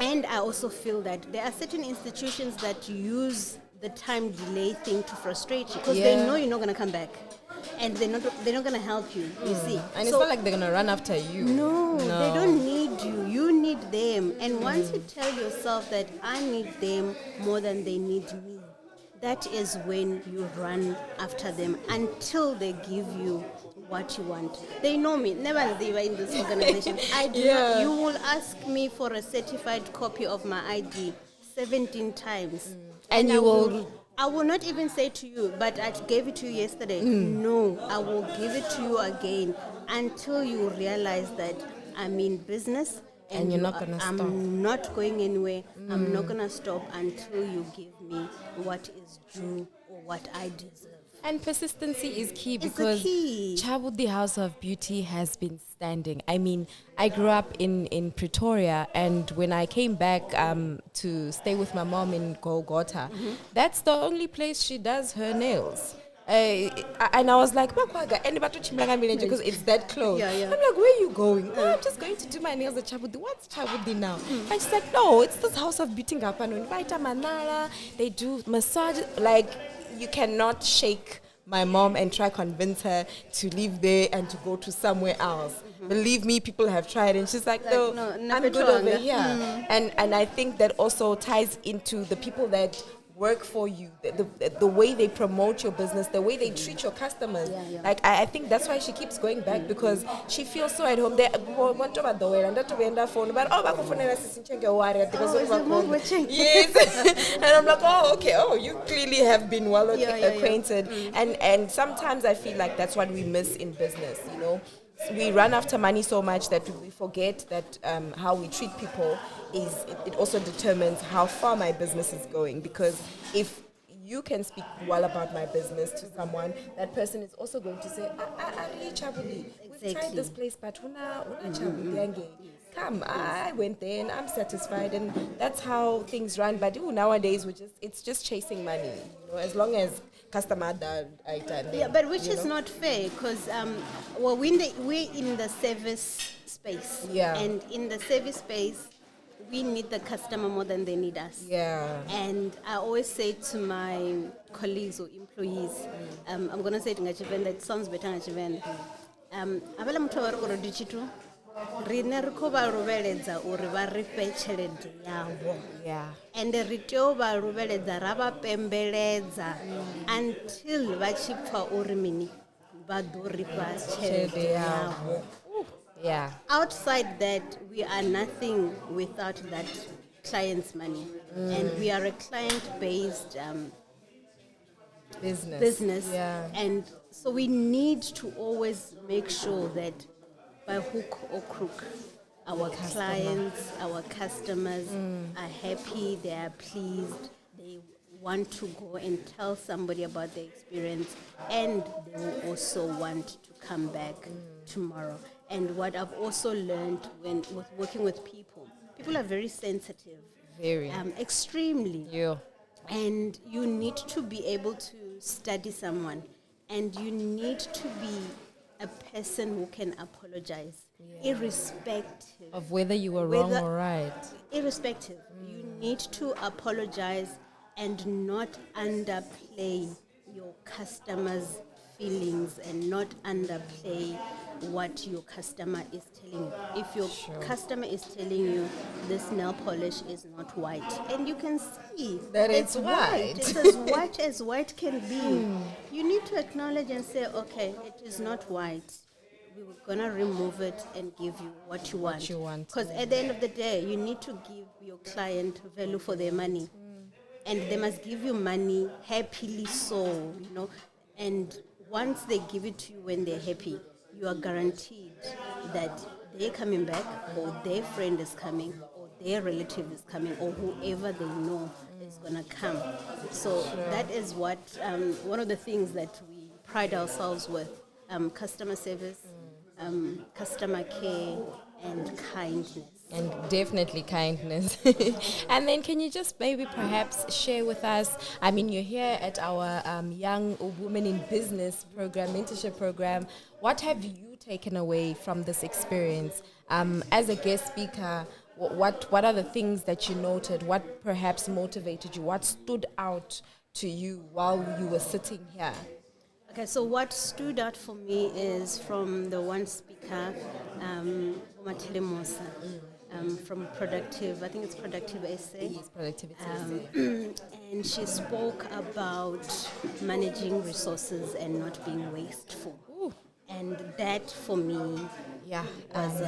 F: and I also feel that there are certain institutions that use the time delay thing to frustrate you because they know you're not going to come back. And they're not going to help you, you see.
A: And it's not like they're going to run after you.
F: No, they don't need you. You need them. And once you tell yourself that I need them more than they need me, that is when you run after them until they give you what you want. They know me. Never they were in this organization. I do not, you will ask me for a certified copy of my ID 17 times.
A: And you will...
F: I will not even say to you, but I gave it to you yesterday. No, I will give it to you again until you realize that I'm in business and
A: you're not going to stop.
F: I'm not going anywhere. I'm not going to stop until you give me what is due or what I deserve.
A: And persistency is key because Thohoyandou, the House of Beauty, has been standing. I mean, I grew up in Pretoria, and when I came back to stay with my mom in Golgotha, that's the only place she does her nails. And I was like, because it's that close. I'm like, where are you going? Oh, I'm just going to do my nails at Thohoyandou. What's Thohoyandou now? And she's like, no, it's this House of Beauty. They do massage. Like, you cannot shake my mom and try convince her to leave there and to go to somewhere else. Believe me, people have tried, and she's like, no, I'm good over here. And I think that also ties into the people that work for you, the way they promote your business, the way they treat your customers. Like, I think that's why she keeps going back, because she feels so at home. They want to the way and that phone, but yes. And I'm like, oh, okay, you clearly have been well acquainted. And sometimes I feel like that's what we miss in business, We run after money so much that we forget that how we treat people it also determines how far my business is going. Because if you can speak well about my business to someone, that person is also going to say, we've tried this place, but come, I went there and I'm satisfied, and that's how things run. But nowadays it's just chasing money, as long as customer
F: but which is not fair, because we're in the service space, and in the service space we need the customer more than they need us. And I always say to my colleagues or employees, I'm going to say it in Ngachivenda, it sounds better in Ngachivenda, abela muthu wa re gore ditshithu rine re kho ba robeledza uri ba re fe tshelede yavo
A: Yeah.
F: and ri tea u ba robeledza ra ba pembeledza until va tshi pfa uri mini va ḓo ri fha tshelede yavo.
A: Yeah.
F: Outside that, we are nothing without that client's money. And we are a client-based business.
A: Yeah.
F: And so we need to always make sure that by hook or crook, our clients, our customers are happy, they are pleased, they want to go and tell somebody about their experience, and they will also want to come back tomorrow. And what I've also learned when with working with people are very sensitive,
A: Very.
F: extremely.
A: Yeah.
F: And you need to be able to study someone, and you need to be a person who can apologize, irrespective
A: Of whether you were wrong
F: Whether-
A: or right.
F: irrespective. You need to apologize and not underplay your customers' feelings and not underplay what your customer is telling you. If your customer is telling you this nail polish is not white, and you can see
A: That it's white.
F: it's as white can be, you need to acknowledge and say, okay, it is not white. We're gonna remove it and give you what you want.
A: you want,
F: Because at the end of the day, you need to give your client value for their money, and they must give you money happily. So and once they give it to you when they're happy, you are guaranteed that they're coming back, or their friend is coming, or their relative is coming, or whoever they know is gonna come. So that is what one of the things that we pride ourselves with: customer service, customer care, and kindness.
A: And definitely kindness. And then can you just maybe perhaps share with us, I mean, you're here at our Young Women in Business program, mentorship program. What have you taken away from this experience? As a guest speaker, what are the things that you noted? What perhaps motivated you? What stood out to you while you were sitting here?
F: Okay, so what stood out for me is from the one speaker, Matele Mosa, from Productive, I think it's Productive Essay.
A: Yes, productivity.
F: And she spoke about managing resources and not being wasteful. And that for me
A: Yeah.
F: was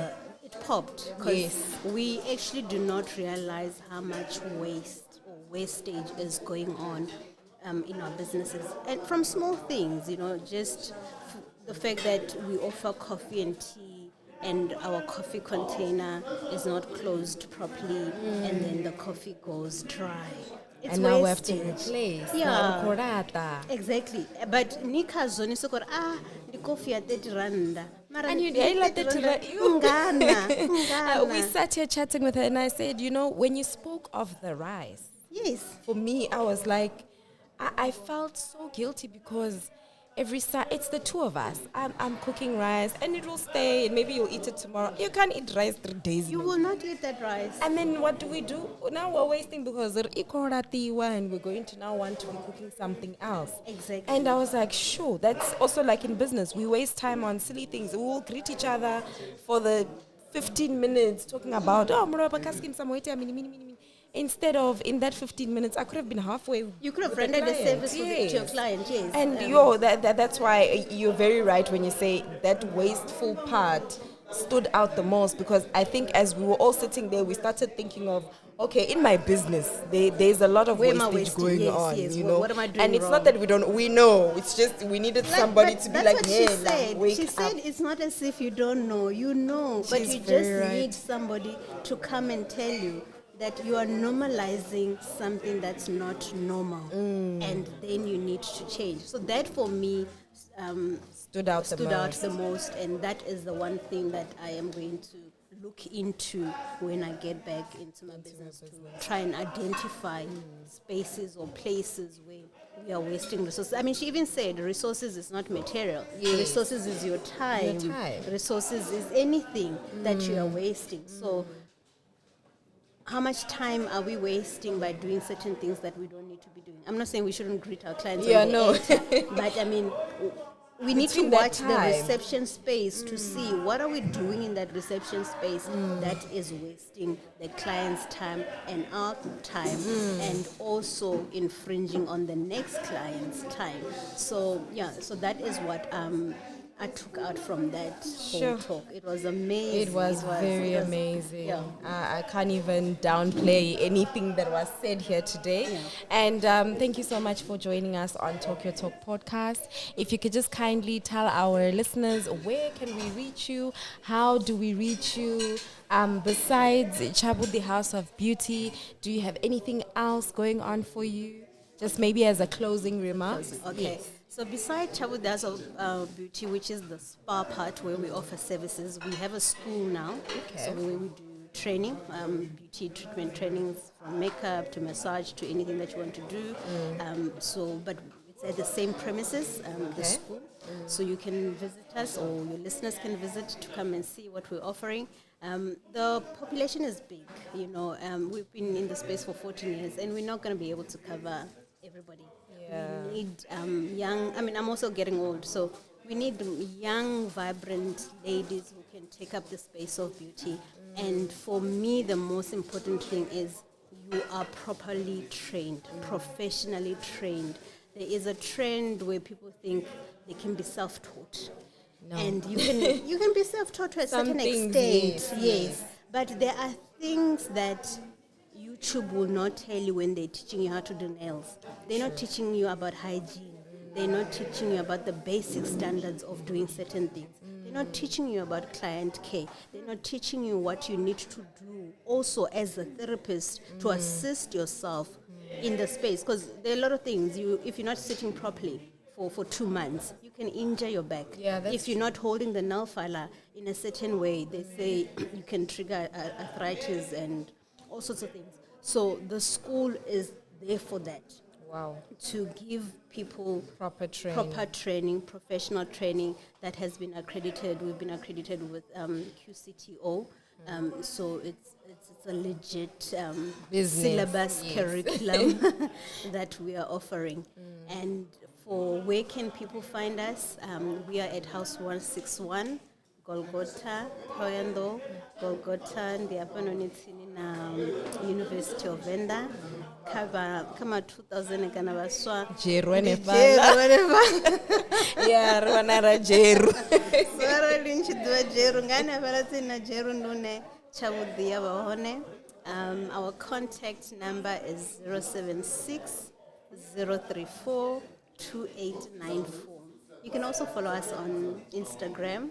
F: it popped, because
A: Yes.
F: we actually do not realize how much waste or wastage is going on in our businesses, and from small things, just the fact that we offer coffee and tea and our coffee container is not closed properly, and then the coffee goes dry. It's
A: And now we have to
F: wastage.
A: replace.
F: Yeah.
A: Narukorata.
F: Exactly, but nikazoni sokora the coffee at 30 randa.
A: And you did 30 rand. We sat here chatting with her, and I said, when you spoke of the rice,
F: Yes.
A: for me, I was like, I felt so guilty because it's the two of us. I'm cooking rice, and it will stay, and maybe you'll eat it tomorrow. You can't eat rice 3 days.
F: You will not eat that rice.
A: And then what do we do? Now we're wasting because and we're going to now want to be cooking something else.
F: Exactly.
A: And I was like, sure, that's also like in business. We waste time on silly things. We will greet each other for the 15 minutes talking about, instead of in that 15 minutes, I could have been halfway.
F: You could have
A: with the
F: rendered a
A: client.
F: service to your client, yes.
A: And that's why you're very right when you say that wasteful part stood out the most, because I think as we were all sitting there, we started thinking of, okay, in my business, there's a lot of
F: Where am I
A: wastage
F: wasting?
A: going
F: Yes,
A: on,
F: yes.
A: you
F: What-
A: know.
F: what am I doing
A: and it's
F: wrong?
A: not that we know. It's just we needed somebody
F: But
A: to be
F: that's
A: like,
F: what
A: hey,
F: she said.
A: wake
F: She
A: up.
F: said it's not as if you don't know. You know, but
A: She's
F: you just
A: very right.
F: need somebody to come and tell you that you are normalizing something that's not normal, and then you need to change. So that for me
A: Stood out
F: the most, and that is the one thing that I am going to look into when I get back into my business, to try and identify spaces or places where we are wasting resources. I mean, she even said resources is not material.
A: Yes.
F: Resources is your time.
A: Your time.
F: Resources is anything that you are wasting. So how much time are we wasting by doing certain things that we don't need to be doing? I'm not saying we shouldn't greet our clients
A: Yeah,
F: when they
A: no.
F: enter, but I mean, we need to
A: Between that
F: watch the
A: time.
F: reception space to see what are we doing in that reception space that is wasting the client's time and our time and also infringing on the next client's time. So so that is what I took out from that
A: Sure.
F: whole talk. It was amazing.
A: It was very
F: it was-
A: amazing.
F: Yeah.
A: I can't even downplay anything that was said here today.
F: Yeah.
A: And thank you so much for joining us on Talk Your Talk podcast. If you could just kindly tell our listeners, where can we reach you? How do we reach you? Besides Chabu, the House of Beauty, do you have anything else going on for you? Just maybe as a closing remark.
F: Okay. So beside Chabu House of Beauty, which is the spa part where we offer services, we have a school now.
A: Okay.
F: So where we do training, beauty treatment trainings from makeup to massage to anything that you want to do. But it's at the same premises, the school. So you can visit us, or your listeners can visit to come and see what we're offering. The population is big, we've been in the space for 14 years and we're not going to be able to cover everybody.
A: Yeah.
F: We need young, I'm also getting old, so we need young, vibrant ladies who can take up the space of beauty. And for me, the most important thing is you are properly trained, professionally trained. There is a trend where people think they can be self-taught.
A: No.
F: And you can be self-taught to a
A: Some
F: certain
A: things,
F: extent,
A: yes.
F: But there are things that YouTube will not tell you when they're teaching you how to do nails. They're not teaching you about hygiene. They're not teaching you about the basic standards of doing certain things. They're not teaching you about client care. They're not teaching you what you need to do also as a therapist to assist yourself in the space. Because there are a lot of things, if you're not sitting properly for 2 months, you can injure your back.
A: Yeah, that's
F: if you're not holding the nail filer in a certain way, they say you can trigger arthritis and all sorts of things. So the school is there for that.
A: Wow.
F: To give people
A: Proper training.
F: Professional training that has been accredited. We've been accredited with QCTO. So it's a legit
A: Business,
F: syllabus
A: yes.
F: curriculum that we are offering. And for where can people find us? We are at House 161. Golgotha, Thohoyandou, Golgotha, ndiye hapa nonitsini na University of Venda. Kama 2000 kana baswa.
A: Jeru ene
F: Jeru.
A: Yeah, Rwanara Jeru.
F: Swara linchidwa Jeru. Ngana balati na Jeru ndune chabudia bahone. Our contact number is 076 034 2894. You can also follow us on Instagram.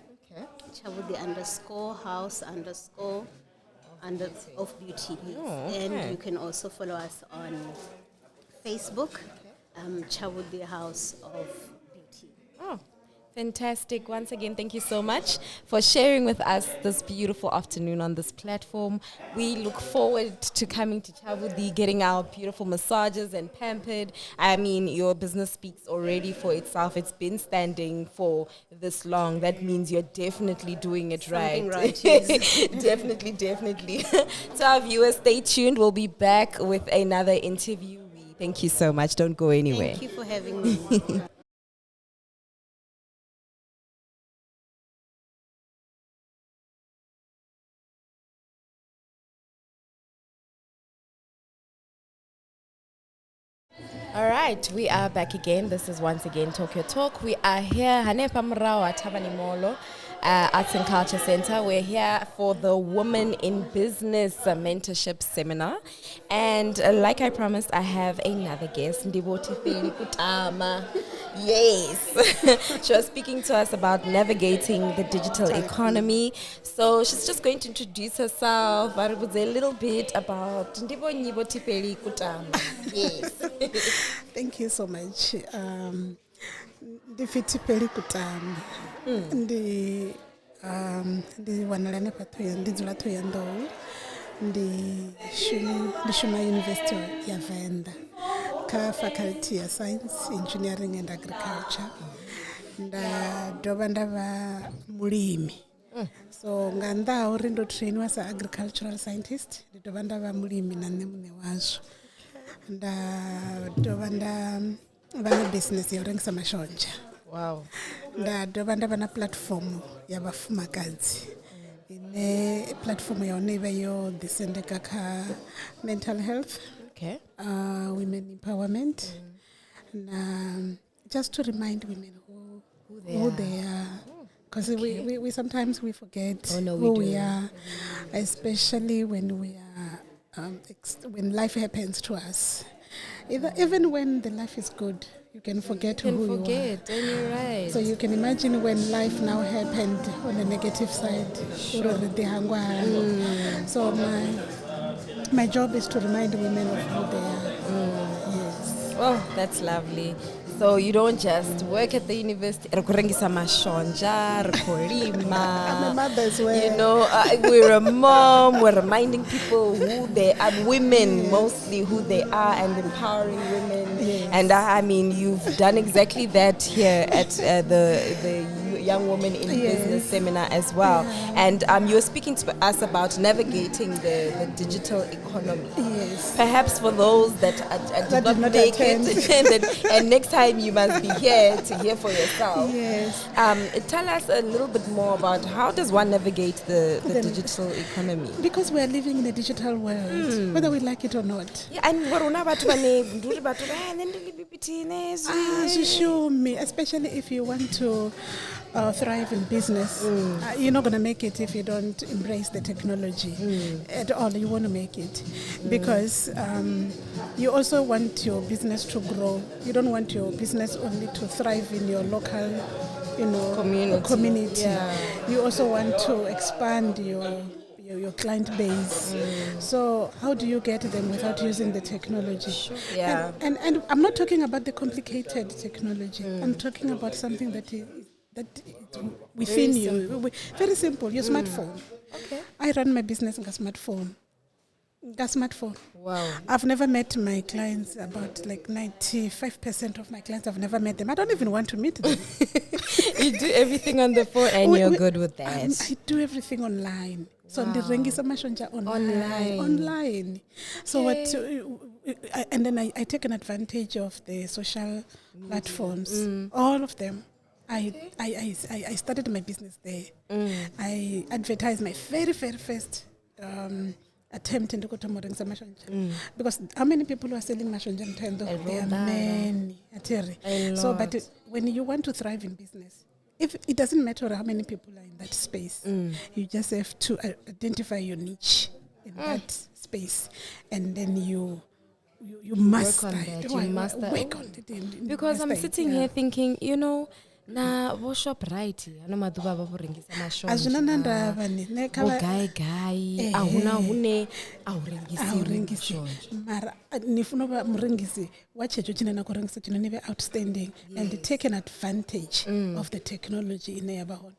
F: Chabudi _house _ of beauty. And you can also follow us on Facebook, Chabudi House of Beauty.
A: Oh, fantastic. Once again, thank you so much for sharing with us this beautiful afternoon on this platform. We look forward to coming to Chabudi, getting our beautiful massages and pampered. I mean, your business speaks already for itself. It's been standing for this long. That means you're definitely doing it
F: Something
A: right.
F: right, yes.
A: Definitely. To our viewers, stay tuned. We'll be back with another interview. Thank you so much. Don't go anywhere.
F: Thank you for having me.
A: All right, we are back again. This is once again Talk Your Talk. We are here, Hanepa Mrawa Tabanimolo, Arts and Culture Center. We're here for the Women in Business Mentorship Seminar. And like I promised, I have another guest, Ndiboti Feli Kutama. Yes. She was speaking to us about navigating the digital economy. So she's just going to introduce herself, but it was a little bit about Ndiboti Feli Kutama. Yes.
G: Thank you so much. Ndifitipeli kutama. Ndi wanalane pa Thohoyandou. Ndi shuma University ya Venda. Ka faculty ya Science, Engineering and Agriculture. Nda ndava mulimi. So nganda uri ndo train was agricultural scientist. Ndava mulimi na nemune wazvo. Vana business yorengisa mashonja.
A: Wow.
G: ndadova ndava na platform yavafumakadzi ine platform yaone iva yo ḓisendeka kha mental health,
A: Okay.
G: women empowerment, just to remind women who they are. Because we sometimes we forget who we are, especially when we are when life happens to us. Even when the life is good, you can forget who you are.
A: And you're right.
G: So you can imagine when life now happened on the negative side. So my job is to remind women of who they are. Yes.
A: Oh, that's lovely. So you don't just work at the university.
G: I'm a mother as well.
A: You know, we're a mom. We're reminding people who they are, women mostly who they are, and empowering women.
G: Yes.
A: And I mean, you've done exactly that here at the Young Women in Business seminar as well. And you're speaking to us about navigating the digital economy.
G: Yes.
A: Perhaps for those that did not make it, and next time you must be here to hear for yourself.
G: Yes.
A: Tell us a little bit more about how does one navigate the digital economy?
G: Because we're living in a digital world, whether we like it or not.
A: Yeah, and
G: Show me, especially if you want to thrive in business. You're not going to make it if you don't embrace the technology at all. You want to make it because you also want your business to grow. You don't want your business only to thrive in your local, community.
A: Yeah.
G: You also want to expand your client base. So how do you get them without using the technology?
A: Sure. Yeah.
G: And I'm not talking about the complicated technology. I'm talking about something that is within you. Very simple. Your smartphone.
A: Okay.
G: I run my business on a smartphone.
A: Wow.
G: I've never met my clients. About like 95% of my clients, I've never met them. I don't even want to meet them.
A: You do everything on the phone, and you're good with that.
G: I do everything online. So ndirengisa mashonja online. So what? And then I take an advantage of the social platforms. All of them. I started my business there. I advertised my very first attempt in Dukotomorengisa mashonja. Because how many people are selling mashonja in Tendo? There are many. So, but when you want to thrive in business, if it doesn't matter how many people are in that space, you just have to identify your niche in that space, and then you must
A: work on that. You must
G: work on it.
A: Because I'm sitting here thinking, na vo Shoprite ano maduva va vorengisa mashonja
G: azvina ndava ne
A: gai ahuna hune aurengisi
G: mara nifuna va murengisi wachecho chinena kurengisa chinonive outstanding and take an advantage of the technology in yavahona.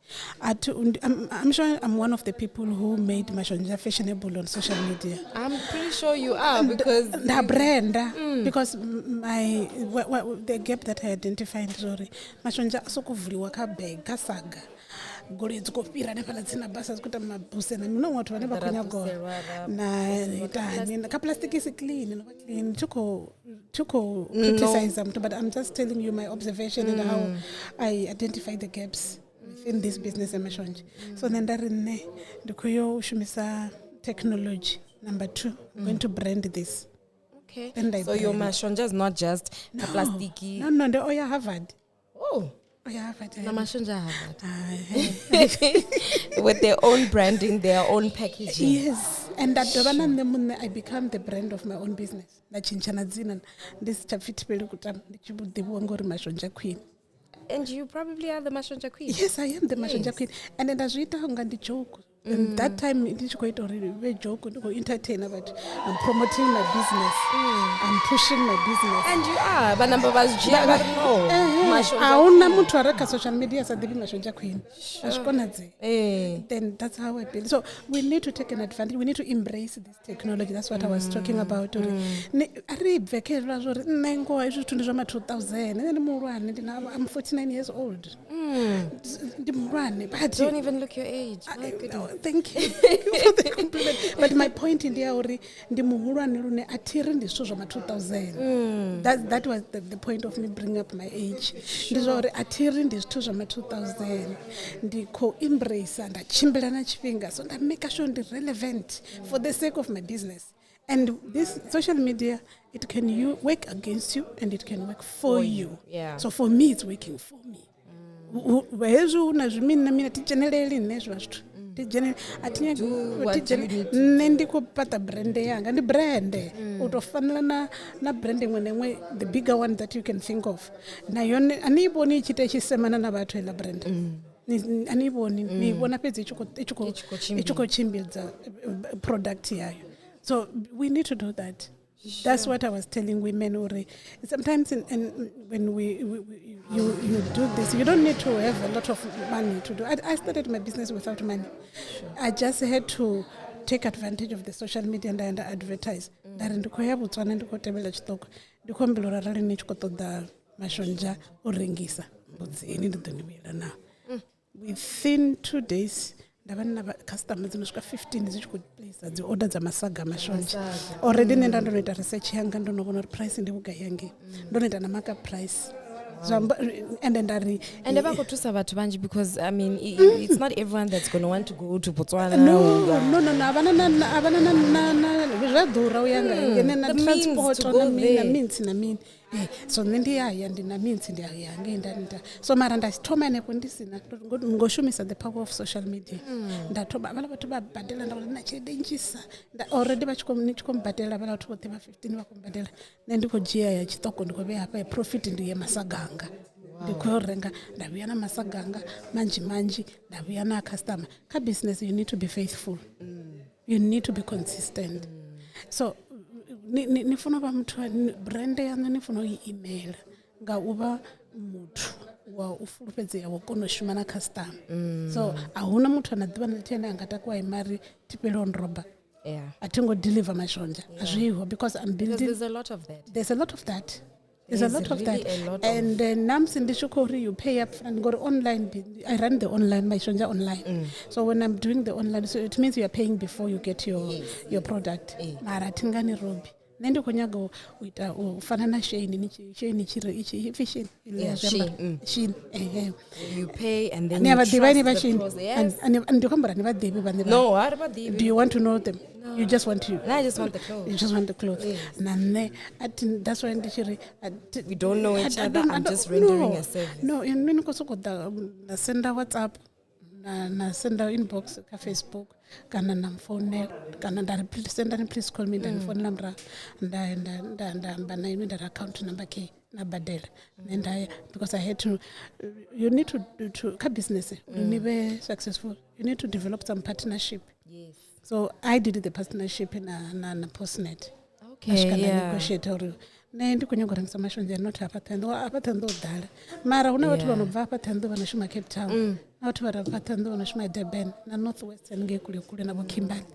G: I'm sure I'm one of the people who made mashonja fashionable on social media.
A: I'm pretty sure you are, because
G: the brand because the gap that I identified, sorry, mashonja sokuvuriwa kabag kasaga gore dzikopira nepala dzina basa dzikuita mabhuse na mino watu vane vakonya go na itani ka plastic is clean tuko criticize them, but I'm just telling you my observation and how I identify the gaps within this business emashonja. So then darine ndikuyo shumisa technology. Number 2, I'm going to brand this.
A: Okay. So your mashonja is not just a plastiki.
G: No, the Oya Harvard.
A: Oh.
G: Oya Harvard.
A: The mashonja Harvard. With their own branding, their own packaging.
G: Yes. And that I become the brand of my own business. This chafit pelikutam the Wangori Mashonja Queen.
A: And you probably are the Mashonja Queen.
G: Yes, I am the Mashonja Queen. And then as we talk joke. And that time it is quite already very joke and entertain about I'm promoting my business. I'm pushing my business.
A: And you are, but number of us
G: social media as a Mashonja Queen. Then that's how I build. So we need to take an advantage. We need to embrace this technology. That's what I was talking about. I'm 49 years old.
A: Don't even look your age.
G: Thank you for the compliment. But my point point ndi ya uri ndi muhulwane lune athiri ndi zwithu zwa ma 2000. That was the point of me bringing up my age. Ndi zwa uri athiri ndi zwithu zwa ma 2000. Ndi ko embrace nda chimbela na tshifhinga, so nda make sure ndi relevant for the sake of my business. And this social media, it can work against you and it can work for you.
A: Yeah.
G: So for me, it's working for me. Wezu na zvimini na mina ticheneleli nezwa zvithu. Nendi kupata brand yanga ndi brand utofanana na brand imwe the bigger one that you can think of. Na yone aniboni ichite chisemana na bathu ela brand. Aniboni ni bona pedzi ichiko chimbidza product yayo. So we need to do that. Sure. That's what I was telling women. Sometimes when you do this, you don't need to have a lot of money to do. I started my business without money. Sure. I just had to take advantage of the social media and advertise. Within 2 days, customers nosvika 15 zichikuplace dzi order dza masaga mashonja already nenda ndonoita research yanga ndonogona uri price ndibuga yange ndonoita na markup price and
A: vakotusa vatu vanji because I mean it's not everyone that's going to want to go to Botswana.
G: No avana zvadhura uyanga ngene na transport na means so nendi yaya ndina means ndi yange ndanda so mara ndasithoma nepo ndisina ngoshumisa the power of social media ndathoba vala vatu vabhadela ndakona chedenjisa already vachikombhadela vala vatu vote va 15 vakombhadela nendikojiya ya chitoko ndikove hapa profit ndiye masaganga ndikorenga ndavuya na masaganga manji ndavuya na customer ka business you need to be faithful. You need to be consistent. So nifuna va muthu brand yanu nifuna i-email nga uva muthu wa ufulufhedzea wa kona u shuma na customer. So ahuna muthu ana ḓivha na tena angata kwa imari tipele on roba.
A: Yeah.
G: Atingo deliver mashonja. Azviho because I'm building.
A: Because there's a lot of that.
G: There's a lot of that. And namsi ndishukuri you pay up front go online. I run the online mashonja online. So when I'm doing the online, so it means you are paying before you get your product. Mara tingani robi. Nende konyaga uita ufanana Shein chiro ichi fishin Shein
A: you pay and then
G: never
A: you trust the
G: process. Yes. And ndikombara never debi.
A: No, what about debi?
G: Do you want to know them? No. You just want to.
A: No, I just want the clothes.
G: You just want the clothes. Yes. Nane that's why
A: we don't know each other. I'm just rendering a service.
G: No, nini kosokoda na senda WhatsApp na senda inbox ka Facebook kana na phone kana send and please call me then phone number nda na account number ke na badela and because I had to you need to ka business you need to be successful you need to develop some partnership.
A: Yes.
G: So I did the partnership na Postnet.
A: Okay, yeah.
G: Negotiate nendi kunyogorangisa mashonja not apatendo dala mara una watu vanobva apatendo vanoshuma Cape Town na watu vari apatendo vanoshuma Durban na Northwestern ngekule navo Kimberley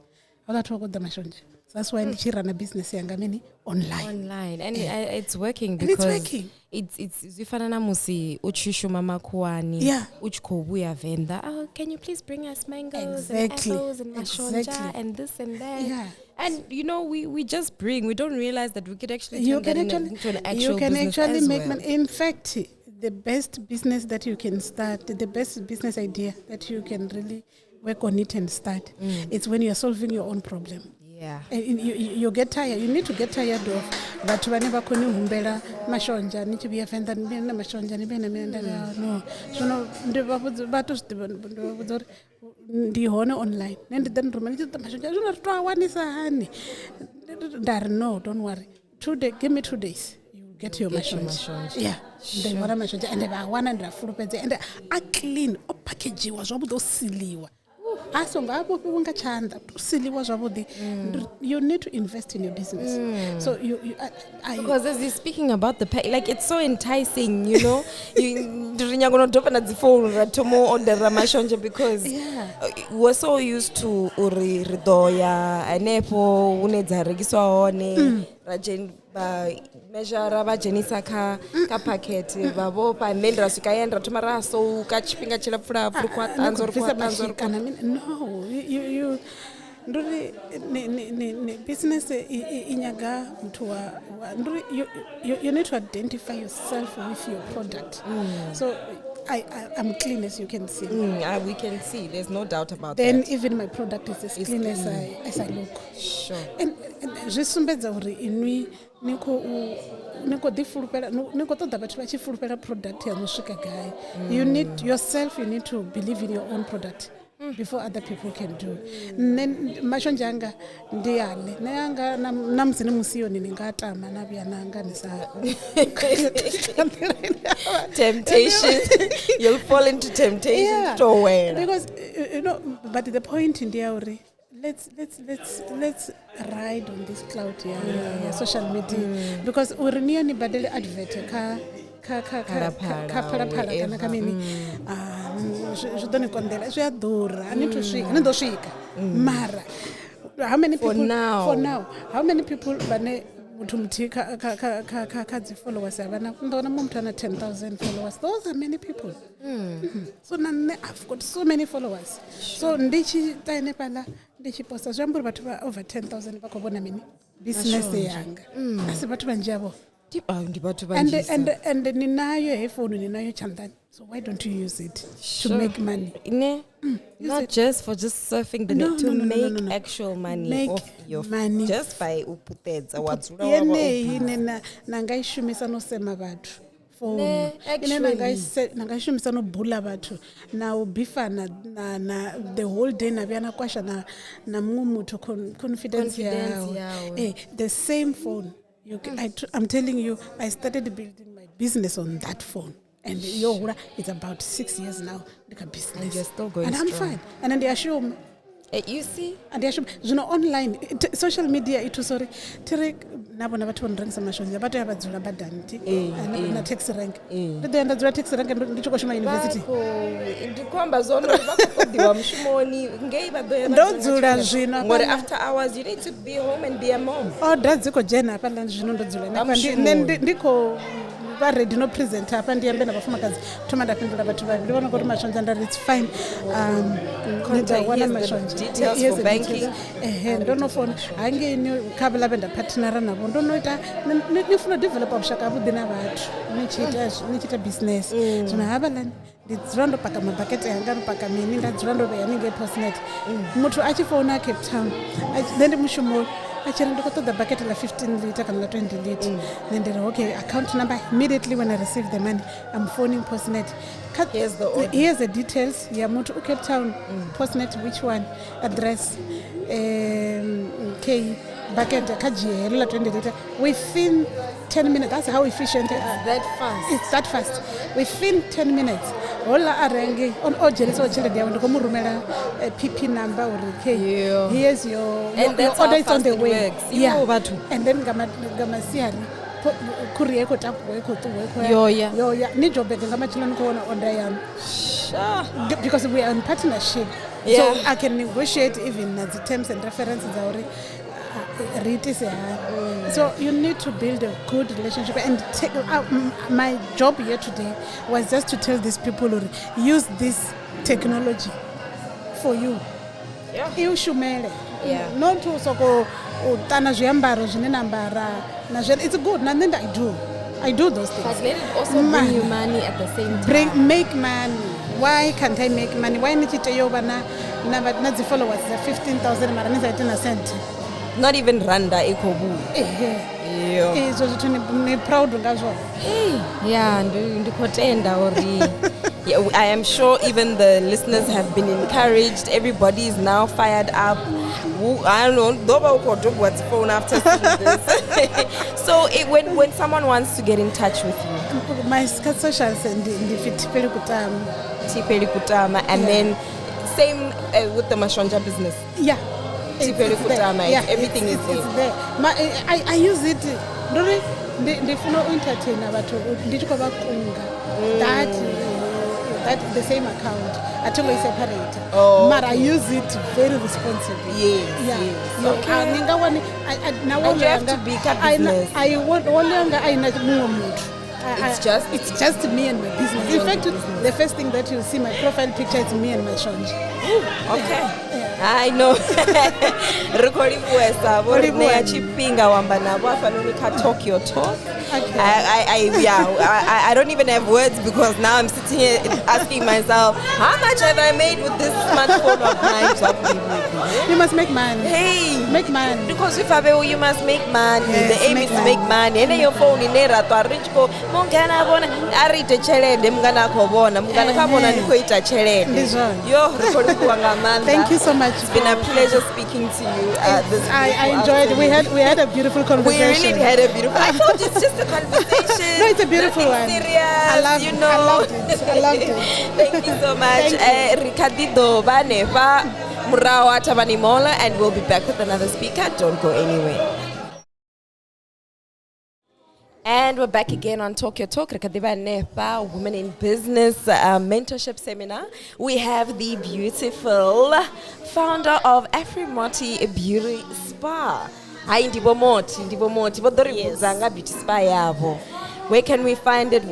G: avatu vakodha mashonja. That's why ndichirana business yanga mini online
A: and it's working because it's zifanana musi uchishuma makuani uchikobuya venda can you please bring us mangoes and apples and mashonja and this and that. And we just bring. We don't realize that we could actually turn that into an actual
G: you can
A: business
G: actually
A: as
G: make
A: well.
G: money. In fact, the best business that you can start, the best business idea that you can really work on it and start, it's when you are solving your own problem.
A: Yeah.
G: You get tired. You need to get tired of that. Whenever kuni humbela mashonja, need to be offended. Na mashonja ni bena menda no. So no, ndi hone online. Nende then romani the mashonja. So no, twa hani. No, don't worry. Give me 2 days. You get your mashonja. Yeah. Then what mashonja and I want and full pede and a clean or package was all those silly. You need to invest in your business. So
A: because as you're speaking about the like it's so enticing, you you're going to open the phone on the ramashonja because we're so used to uri ridoya anepo unedza regiswa one rajen ba measure ba jenisa ka packet babopa and then rasukayenda tomara so ka chipinga chila pfura kwatanzo
G: no, nduri ne business inyaga mtu nduri you need to identify yourself with your product. So I'm clean, as you can see.
A: We can see. There's no doubt about
G: then
A: that.
G: Even my product is as clean as I look.
A: Sure.
G: And zisumbedza uri inwi niko difulupela niko toda bathu vachifulupela product yanosvika gai. You need yourself, you need to believe in your own product before other people can do. Then mashonja anga ndiyale nanga namzini musiyoni ningatama nabya nanga nisa
A: temptation. You'll fall into temptation to where.
G: Because but the point in there, let's ride on this cloud here, social media, because uriniyo ni badele advert ka phala kana kamini zvidoni kondela zviyadhura anindosvika mara how many people for now how many people bane muthu muthi ka followers avana ndona muthu ana 10,000 followers. Those are many people. So I've got so many followers. So ndichi taine pala ndichi posta zvamburi vatu va over 10,000 vakobona mini business yanga asi vatu vanjavo. And ninayo phone ninayo chandani. So why don't you use it to make money?
A: Not just for just surfing the net, to make actual money
G: make
A: off your
G: money.
A: Just by uputedza watsura
G: yene nangaishumisa nosema vatu phone nangaishumisa nobhula vatu na ubifana na the whole day navyana kwasha na mumwe muthu confidence yao. The same phone. I'm telling you, I started building my business on that phone. And it's about 6 years now. Like a business.
A: And you're still going
G: and I'm
A: strong.
G: fine. And then they assume.
A: You see?
G: And they assume, online, social media, Terek, Nabona Baton some machines, but I have a Zula Badanti, and a taxi rank. But then the taxi rank and Nichoshima University. Don't Zula Zina.
A: But after hours, you need to be home and be a mom.
G: Oh, that's the Jena, Palan Zula. Then Nico. Did not present up and the end of Maka's Tomada Pinto, but you want to go to Machons and it's fine.
A: Details for banking.
G: Don't know for Angin, Kabala and a partner and I don't know it. You for develop of Shakabu Dinavat, Nichita business. So I have a land. It's round of Pakama Packet and Ganpaka, meaning that's round of a postnet. Mutu Achifona, Cape Town. Then the Mushumo. I got the bucket of 15 liter and 20 liter. Then they're account number. Immediately when I receive the money, I'm phoning Postnet. Here's the details. Yamutu Cape Town, Postnet, which one? Address, K, bucket, Kaji, 20 liter. Within 10 minutes, that's how efficient it is.
A: That fast.
G: It's that fast. Within 10 minutes. Ola arengi on ojelis or chile dia wando rumela PP number or here's your order is on the way. And then gama siari courier ko tap ko to work. Yo ni job be gama chile ko na order yam. Because we are in partnership. So I can negotiate even the terms and references already. So you need to build a good relationship and take my job here today was just to tell these people to use this technology for you. You should not to soko utana zviambaro zvine nambara. It's good. Nothing I do those things.
A: But let it also bring you money at the same time.
G: Make money. Why can't I make money? Why need to tell you na the followers 15,000 maraniza 10 cent.
A: Not even Randa Ekobu.
G: Proud ngazvo.
A: I am sure even the listeners have been encouraged. Everybody is now fired up. I don't know what's phone after seeing this. So when someone wants to get in touch with you,
G: my socials and the
A: Tipeli Kutama, and then same with the Mashonja business. Everything is there.
G: I use it. They follow entertain about that the same account. I told you separate. But I use it very responsibly.
A: And you have to be business.
G: I want only it's just me and my business. In fact, the first thing that you see my profile picture is me and my shonji.
A: Okay. I know. Recording Westa, Chipinga Wambana, Wafanunika talk your talk.
G: Okay.
A: I don't even have words because now I'm sitting here asking myself, how much have I made with this smartphone of mine?
G: You must make money.
A: Hey,
G: make money.
A: Because if you must make money.
G: Yes,
A: The aim is to make money. And your phone in there to reach go. Mungana bona arite chere demgana kobona mungana kabona nikoita chere. Yo,
G: thank you so much.
A: It's been a pleasure speaking to you.
G: I enjoyed it. We had a beautiful conversation.
A: We really had a beautiful. I thought it's just a conversation.
G: No, it's a beautiful one.
A: Serious.
G: I loved it. I loved it. I loved it.
A: Thank you so much. Ricardo Banefa Murawa Tabanimola, and we'll be back with another speaker. Don't go anywhere. And we're back again on Talk Your Talk, Rekadiva Nepa, Women in Business Mentorship Seminar. We have the beautiful founder of Afrimoti Beauty Spa. Hi, Ndibomoti, Bodoribuzanga Beauty Spa yabo. Where can we find it?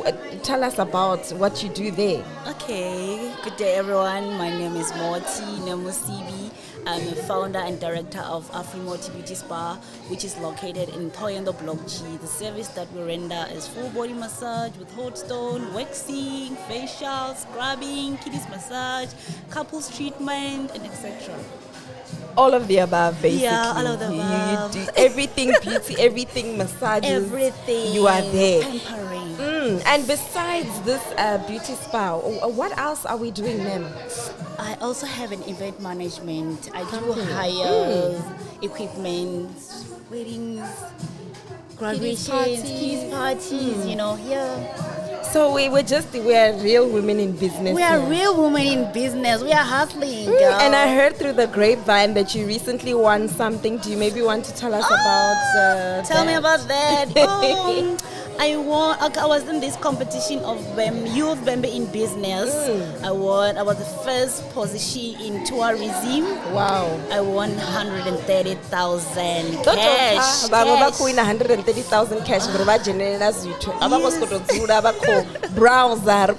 A: Tell us about what you do there.
H: Okay, good day everyone. My name is Moti Nemusibi. I'm a founder and director of Afrimoti Beauty Spa, which is located in Thohoyandou Block G. The service that we render is full body massage with hot stone, waxing, facial, scrubbing, kiddies massage, couples treatment, and etc.
A: All of the above, basically.
H: Yeah, all of the above.
A: You do everything beauty, everything massages.
H: Everything.
A: You are there.
H: Pampering.
A: And besides this beauty spa, what else are we doing, ma'am?
H: I also have an event management. I do hire equipment, weddings, graduations, kids parties,
A: So we are real women in business.
H: We are real women in business. We are hustling, girl.
A: And I heard through the grapevine that you recently won something. Do you maybe want to tell us about
H: Tell me about that. I was in this competition of youth Bembe in business. I won. I was the first position in tourism.
A: Wow.
H: I won 130,000
A: cash. Win 130,000 cash. Browser.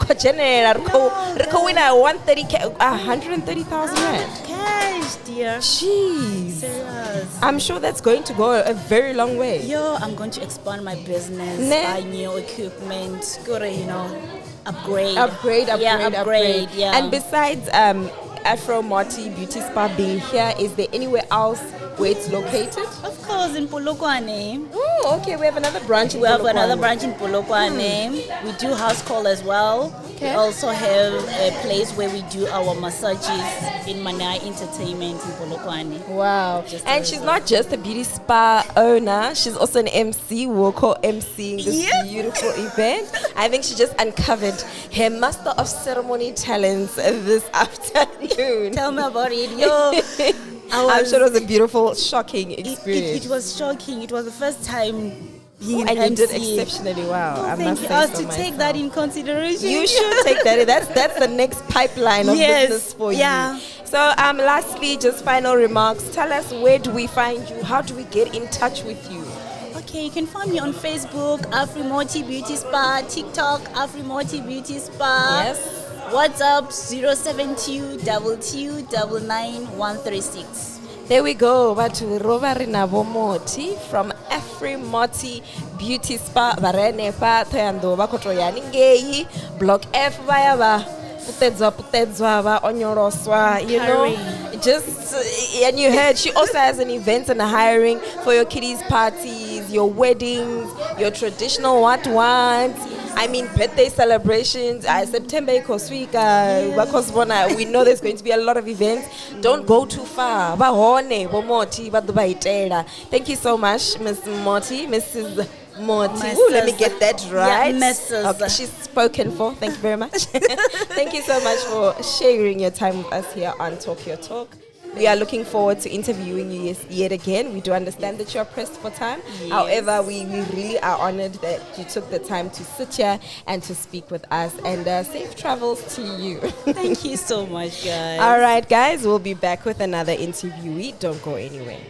A: Win 130,000 rand.
H: Cash, dear.
A: Jeez.
H: Serious.
A: I'm sure that's going to go a very long way.
H: I'm going to expand my business, buy new equipment, go to, upgrade.
A: Upgrade.
H: Yeah.
A: And besides Afrimoti Beauty Spa being here, is there anywhere else where it's located?
H: Of course, in Polokwane.
A: Oh, okay. We have another branch in Polokwane.
H: We have another branch in Polokwane. We do house call as well. Okay. We also have a place where we do our massages in Manai Entertainment in Polokwane.
A: Wow. And she's not just a beauty spa owner. She's also an MC. We'll call MCing this beautiful event. I think she just uncovered her Master of Ceremony talents this afternoon.
H: Tell me about it.
A: I'm sure it was a beautiful, shocking experience.
H: It was shocking. It was the first time being
A: and
H: MC.
A: You did exceptionally well.
H: I must say so to take that in consideration.
A: You should take that. That's the next pipeline of business for you. So, lastly, just final remarks. Tell us, where do we find you? How do we get in touch with you?
H: Okay, you can find me on Facebook, Afrimoti Beauty Spa, TikTok, Afrimoti Beauty Spa.
A: Yes.
H: WhatsApp 072-2299-136.
A: There we go. Batu Rovarina Bomoti from Afrimoti Beauty Spa, Barenepa, Thohoyandou, Bakotoyaningeyi, Block F, Bayaba. Putedzwa, onyoroswa, just, and you heard she also has an event and a hiring for your kiddies parties, your weddings, your traditional what-wants. I mean, birthday celebrations, September because we know there's going to be a lot of events. Don't go too far. Thank you so much, Miss Moti, Mrs. Moti. Ooh, let me get that right.
H: Yeah,
A: okay, she's spoken for. Thank you very much. Thank you so much for sharing your time with us here on Talk Your Talk. We are looking forward to interviewing you yet again. We do understand that you are pressed for time. Yes. However, we really are honored that you took the time to sit here and to speak with us. And safe travels to you.
H: Thank you so much, guys.
A: All right, guys. We'll be back with another interviewee. Don't go anywhere.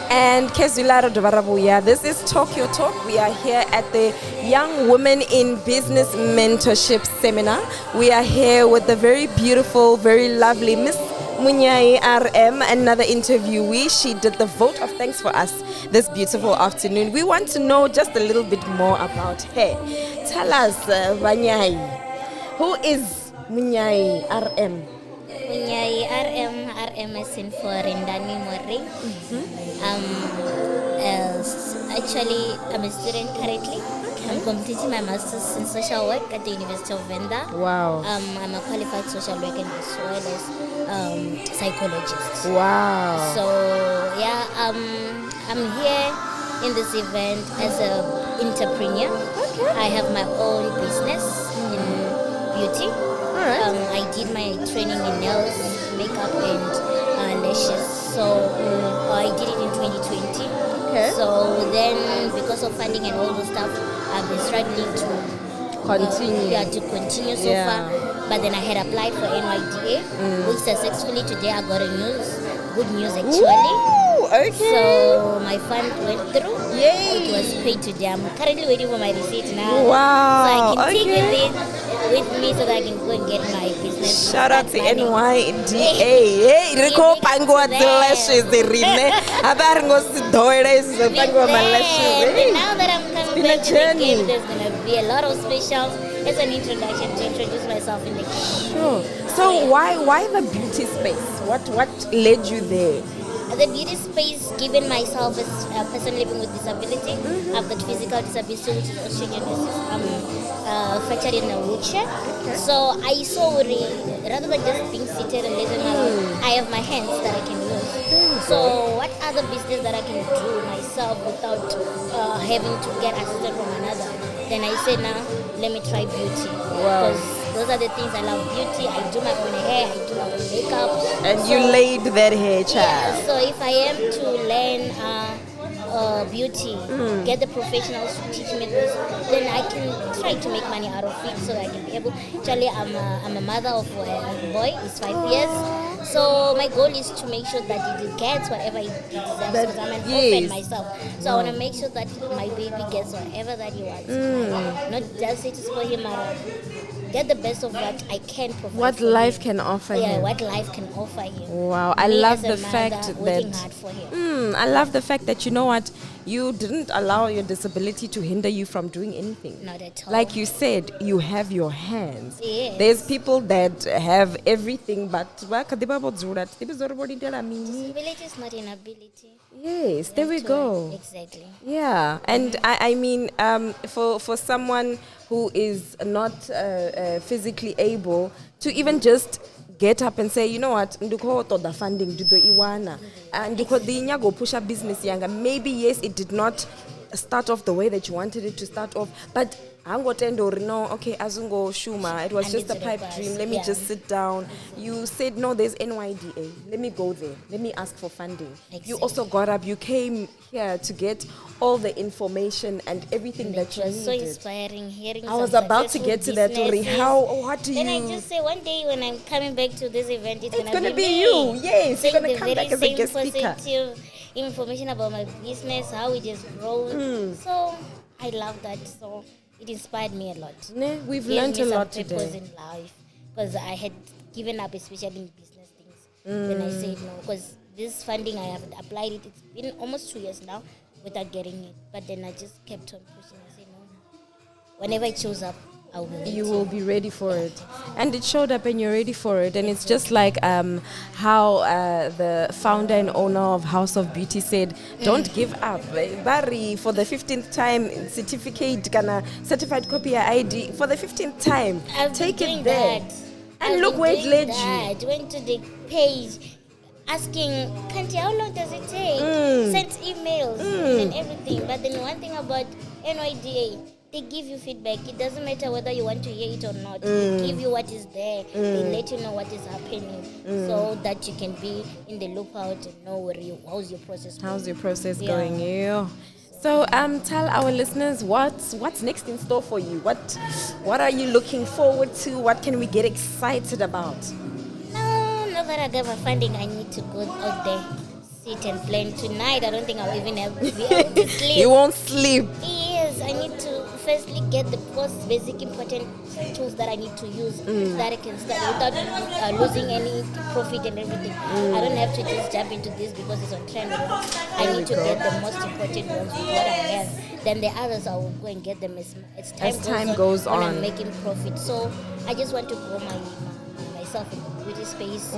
A: And Kezularo Dvarabuya. This is Talk Your Talk. We are here at the Young Women in Business Mentorship Seminar. We are here with the very beautiful, very lovely Miss Munyai RM, another interviewee. She did the vote of thanks for us this beautiful afternoon. We want to know just a little bit more about her. Tell us, Munyai, who is Munyai RM?
I: Munyai RM is in for Rendani Mori. Actually, I'm a student currently. I'm completing my master's in social work at the University of Venda.
A: Wow.
I: I'm a qualified social worker as well as psychologist.
A: Wow.
I: So yeah, I'm here in this event as an entrepreneur. Okay. I have my own business in beauty.
A: All right.
I: I did my training in nails, makeup, and lashes. So I did it in 2020.
A: Okay.
I: So then, because of funding and all those stuff, I've been struggling to continue so far. But then I had applied for NYDA, which successfully today I got good news actually.
A: Ooh, okay.
I: So my fund went through.
A: Yay!
I: It was paid today. I'm currently waiting for my receipt now.
A: Wow.
I: So I can take it with me so that I can go and get my business.
A: Shout out to NYDA. Hey, Rico Pango the lashes, the Rine. Abargo Sidoire is the Pango lashes.
I: Now that I'm coming back to the game, there's going to be a lot of specials. It's an introduction to introduce myself in the game.
A: Sure. So why the beauty space? What led you there?
I: The beauty space, given myself as a person living with disability, I've got physical disability, which is osteogenesis. I'm fractured in a wheelchair. Okay. So I saw rather than just being seated and listening around, I have my hands that I can use. So what other business that I can do myself without having to get assistance from another? Then I said, now let me try beauty.
A: Wow.
I: Those are the things I love. Beauty. I do my own hair. I do my own makeup.
A: And so, you laid that hair, child.
I: Yeah, so if I am to learn beauty, get the professionals to teach me this, then I can try to make money out of it so that I can be able. Actually, I'm a mother of a boy. He's 5 years. So my goal is to make sure that he gets whatever he deserves because I'm an orphan myself. So I want to make sure that my baby gets whatever that he wants. Not just say to spoil him around. Get the best of what I can provide.
A: What life can offer him.
I: Yeah, what life can offer him.
A: Wow, I love the fact that
I: hard for him.
A: I love the fact that you know what, you didn't allow your disability to hinder you from doing anything.
I: Not at all.
A: Like you said, you have your hands.
I: Yes.
A: There's people that have everything, but disability
I: is not inability.
A: Yes, there we go.
I: Exactly.
A: Yeah, and I mean, for someone who is not physically able to even just get up and say, you know what, ndiko the funding do the iwana, and ndiko the go push up business yanga. Maybe yes, it did not start off the way that you wanted it to start off, but okay, Azungo Shuma, it was just a pipe dream. Let me just sit down. You said, no, there's NYDA. Let me go there. Let me ask for funding. Exactly. You also got up. You came here to get all the information and everything that you needed.
I: So inspiring hearing.
A: I was about to get to that, Tori. What do you...
I: Then I just say, one day when I'm coming back to this event, it's going to
A: be you. Yes, you're going to come back as a guest speaker.
I: Information about my business, how it has grown. So I love that. So it inspired me a lot.
A: We've learned a lot today.
I: Purpose in life, because I had given up, especially in business things. Then I said no, because this funding I have applied it. It's been almost 2 years now without getting it. But then I just kept on pushing. I said no. Whenever it shows up, I will.
A: You will be ready for it, and it showed up, and you're ready for it. And it's just like how the founder and owner of House of Beauty said, "Don't give up, Barry." For the 15th time, certified copy ID for the 15th time. Take it there, and look where it led you.
I: I went to the page, asking, "Kanti, how long does it take?" Sent emails and everything. But then one thing about NYDA. They give you feedback. It doesn't matter whether you want to hear it or not. They give you what is there. They let you know what is happening so that you can be in the lookout and know how's your process going.
A: How's your process going? Yeah. So tell our listeners what's next in store for you. What are you looking forward to? What can we get excited about?
I: Now that I got my funding, I need to go out there, sit and plan tonight. I don't think I'll even be able to sleep.
A: You won't sleep.
I: Yes, I need to firstly get the most basic important tools that I need to use so that I can start without losing any profit and everything. I don't have to just jump into this because it's on trend. I need to get the most important ones with what I have. Then the others I will go and get them as time goes on. When I'm making profit. So I just want to grow myself in the beauty space.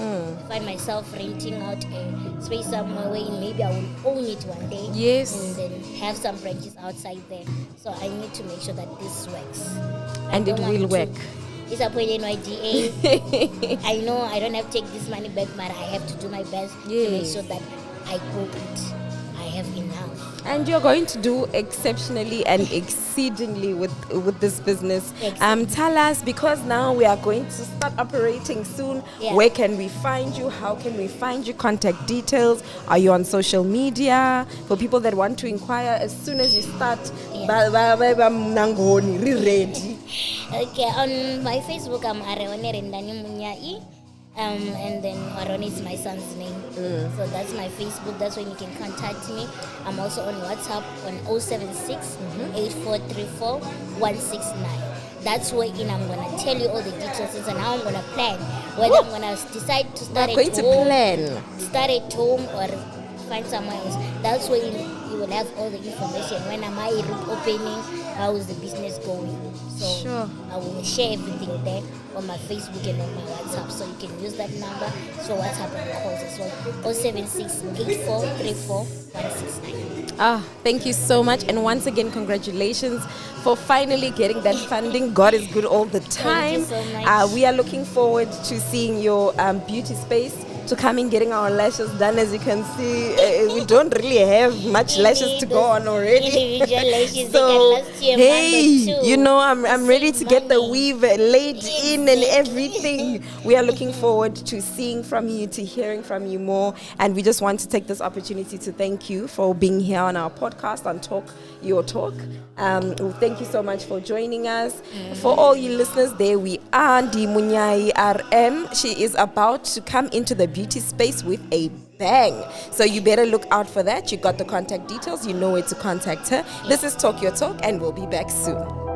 I: Find myself renting out a space somewhere where maybe I will own it one day.
A: Yes.
I: And then have some branches outside there. So I need to make sure that this works.
A: And it will work.
I: Disappoint NYDA. I know I don't have to take this money back, but I have to do my best to make sure that I grow it. I have enough.
A: And you're going to do exceptionally and exceedingly with this business. Tell us, because now we are going to start operating soon. Yeah. Where can we find you? How can we find you? Contact details. Are you on social media? For people that want to inquire, as soon as you start, ready.
I: Okay, on my Facebook, I'm Areone Rendani Munyai. And then Aron is my son's name. So that's my Facebook. That's when you can contact me. I'm also on WhatsApp on 076 8434 169. That's where I'm going to tell you all the details and how I'm going to plan. Whether I'm going to decide to start start at home or find somewhere else. That's where you will have all the information. When am I opening? How is the business going? So I will share everything there on my Facebook and on my WhatsApp. So you can use that number for WhatsApp and calls as well. 076 8434 169.
A: Thank you so much. And once again, congratulations for finally getting that funding. God is good all the time.
I: Thank you so much.
A: We are looking forward to seeing your beauty space, to coming getting our lashes done. As you can see, we don't really have much lashes to go on already.
I: Individual lashes,
A: So
I: they can last you a month or two.
A: you know, I'm ready to get the weave laid in and everything. We are looking forward to seeing from you, to hearing from you more, and we just want to take this opportunity to thank you for being here on our podcast on Talk Your Talk. Thank you so much for joining us. For all you listeners, there we are, Di Munyai RM. She is about to come into the beauty space with a bang. So you better look out for that. You got the contact details. You know where to contact her. This is Talk Your Talk, and we'll be back soon.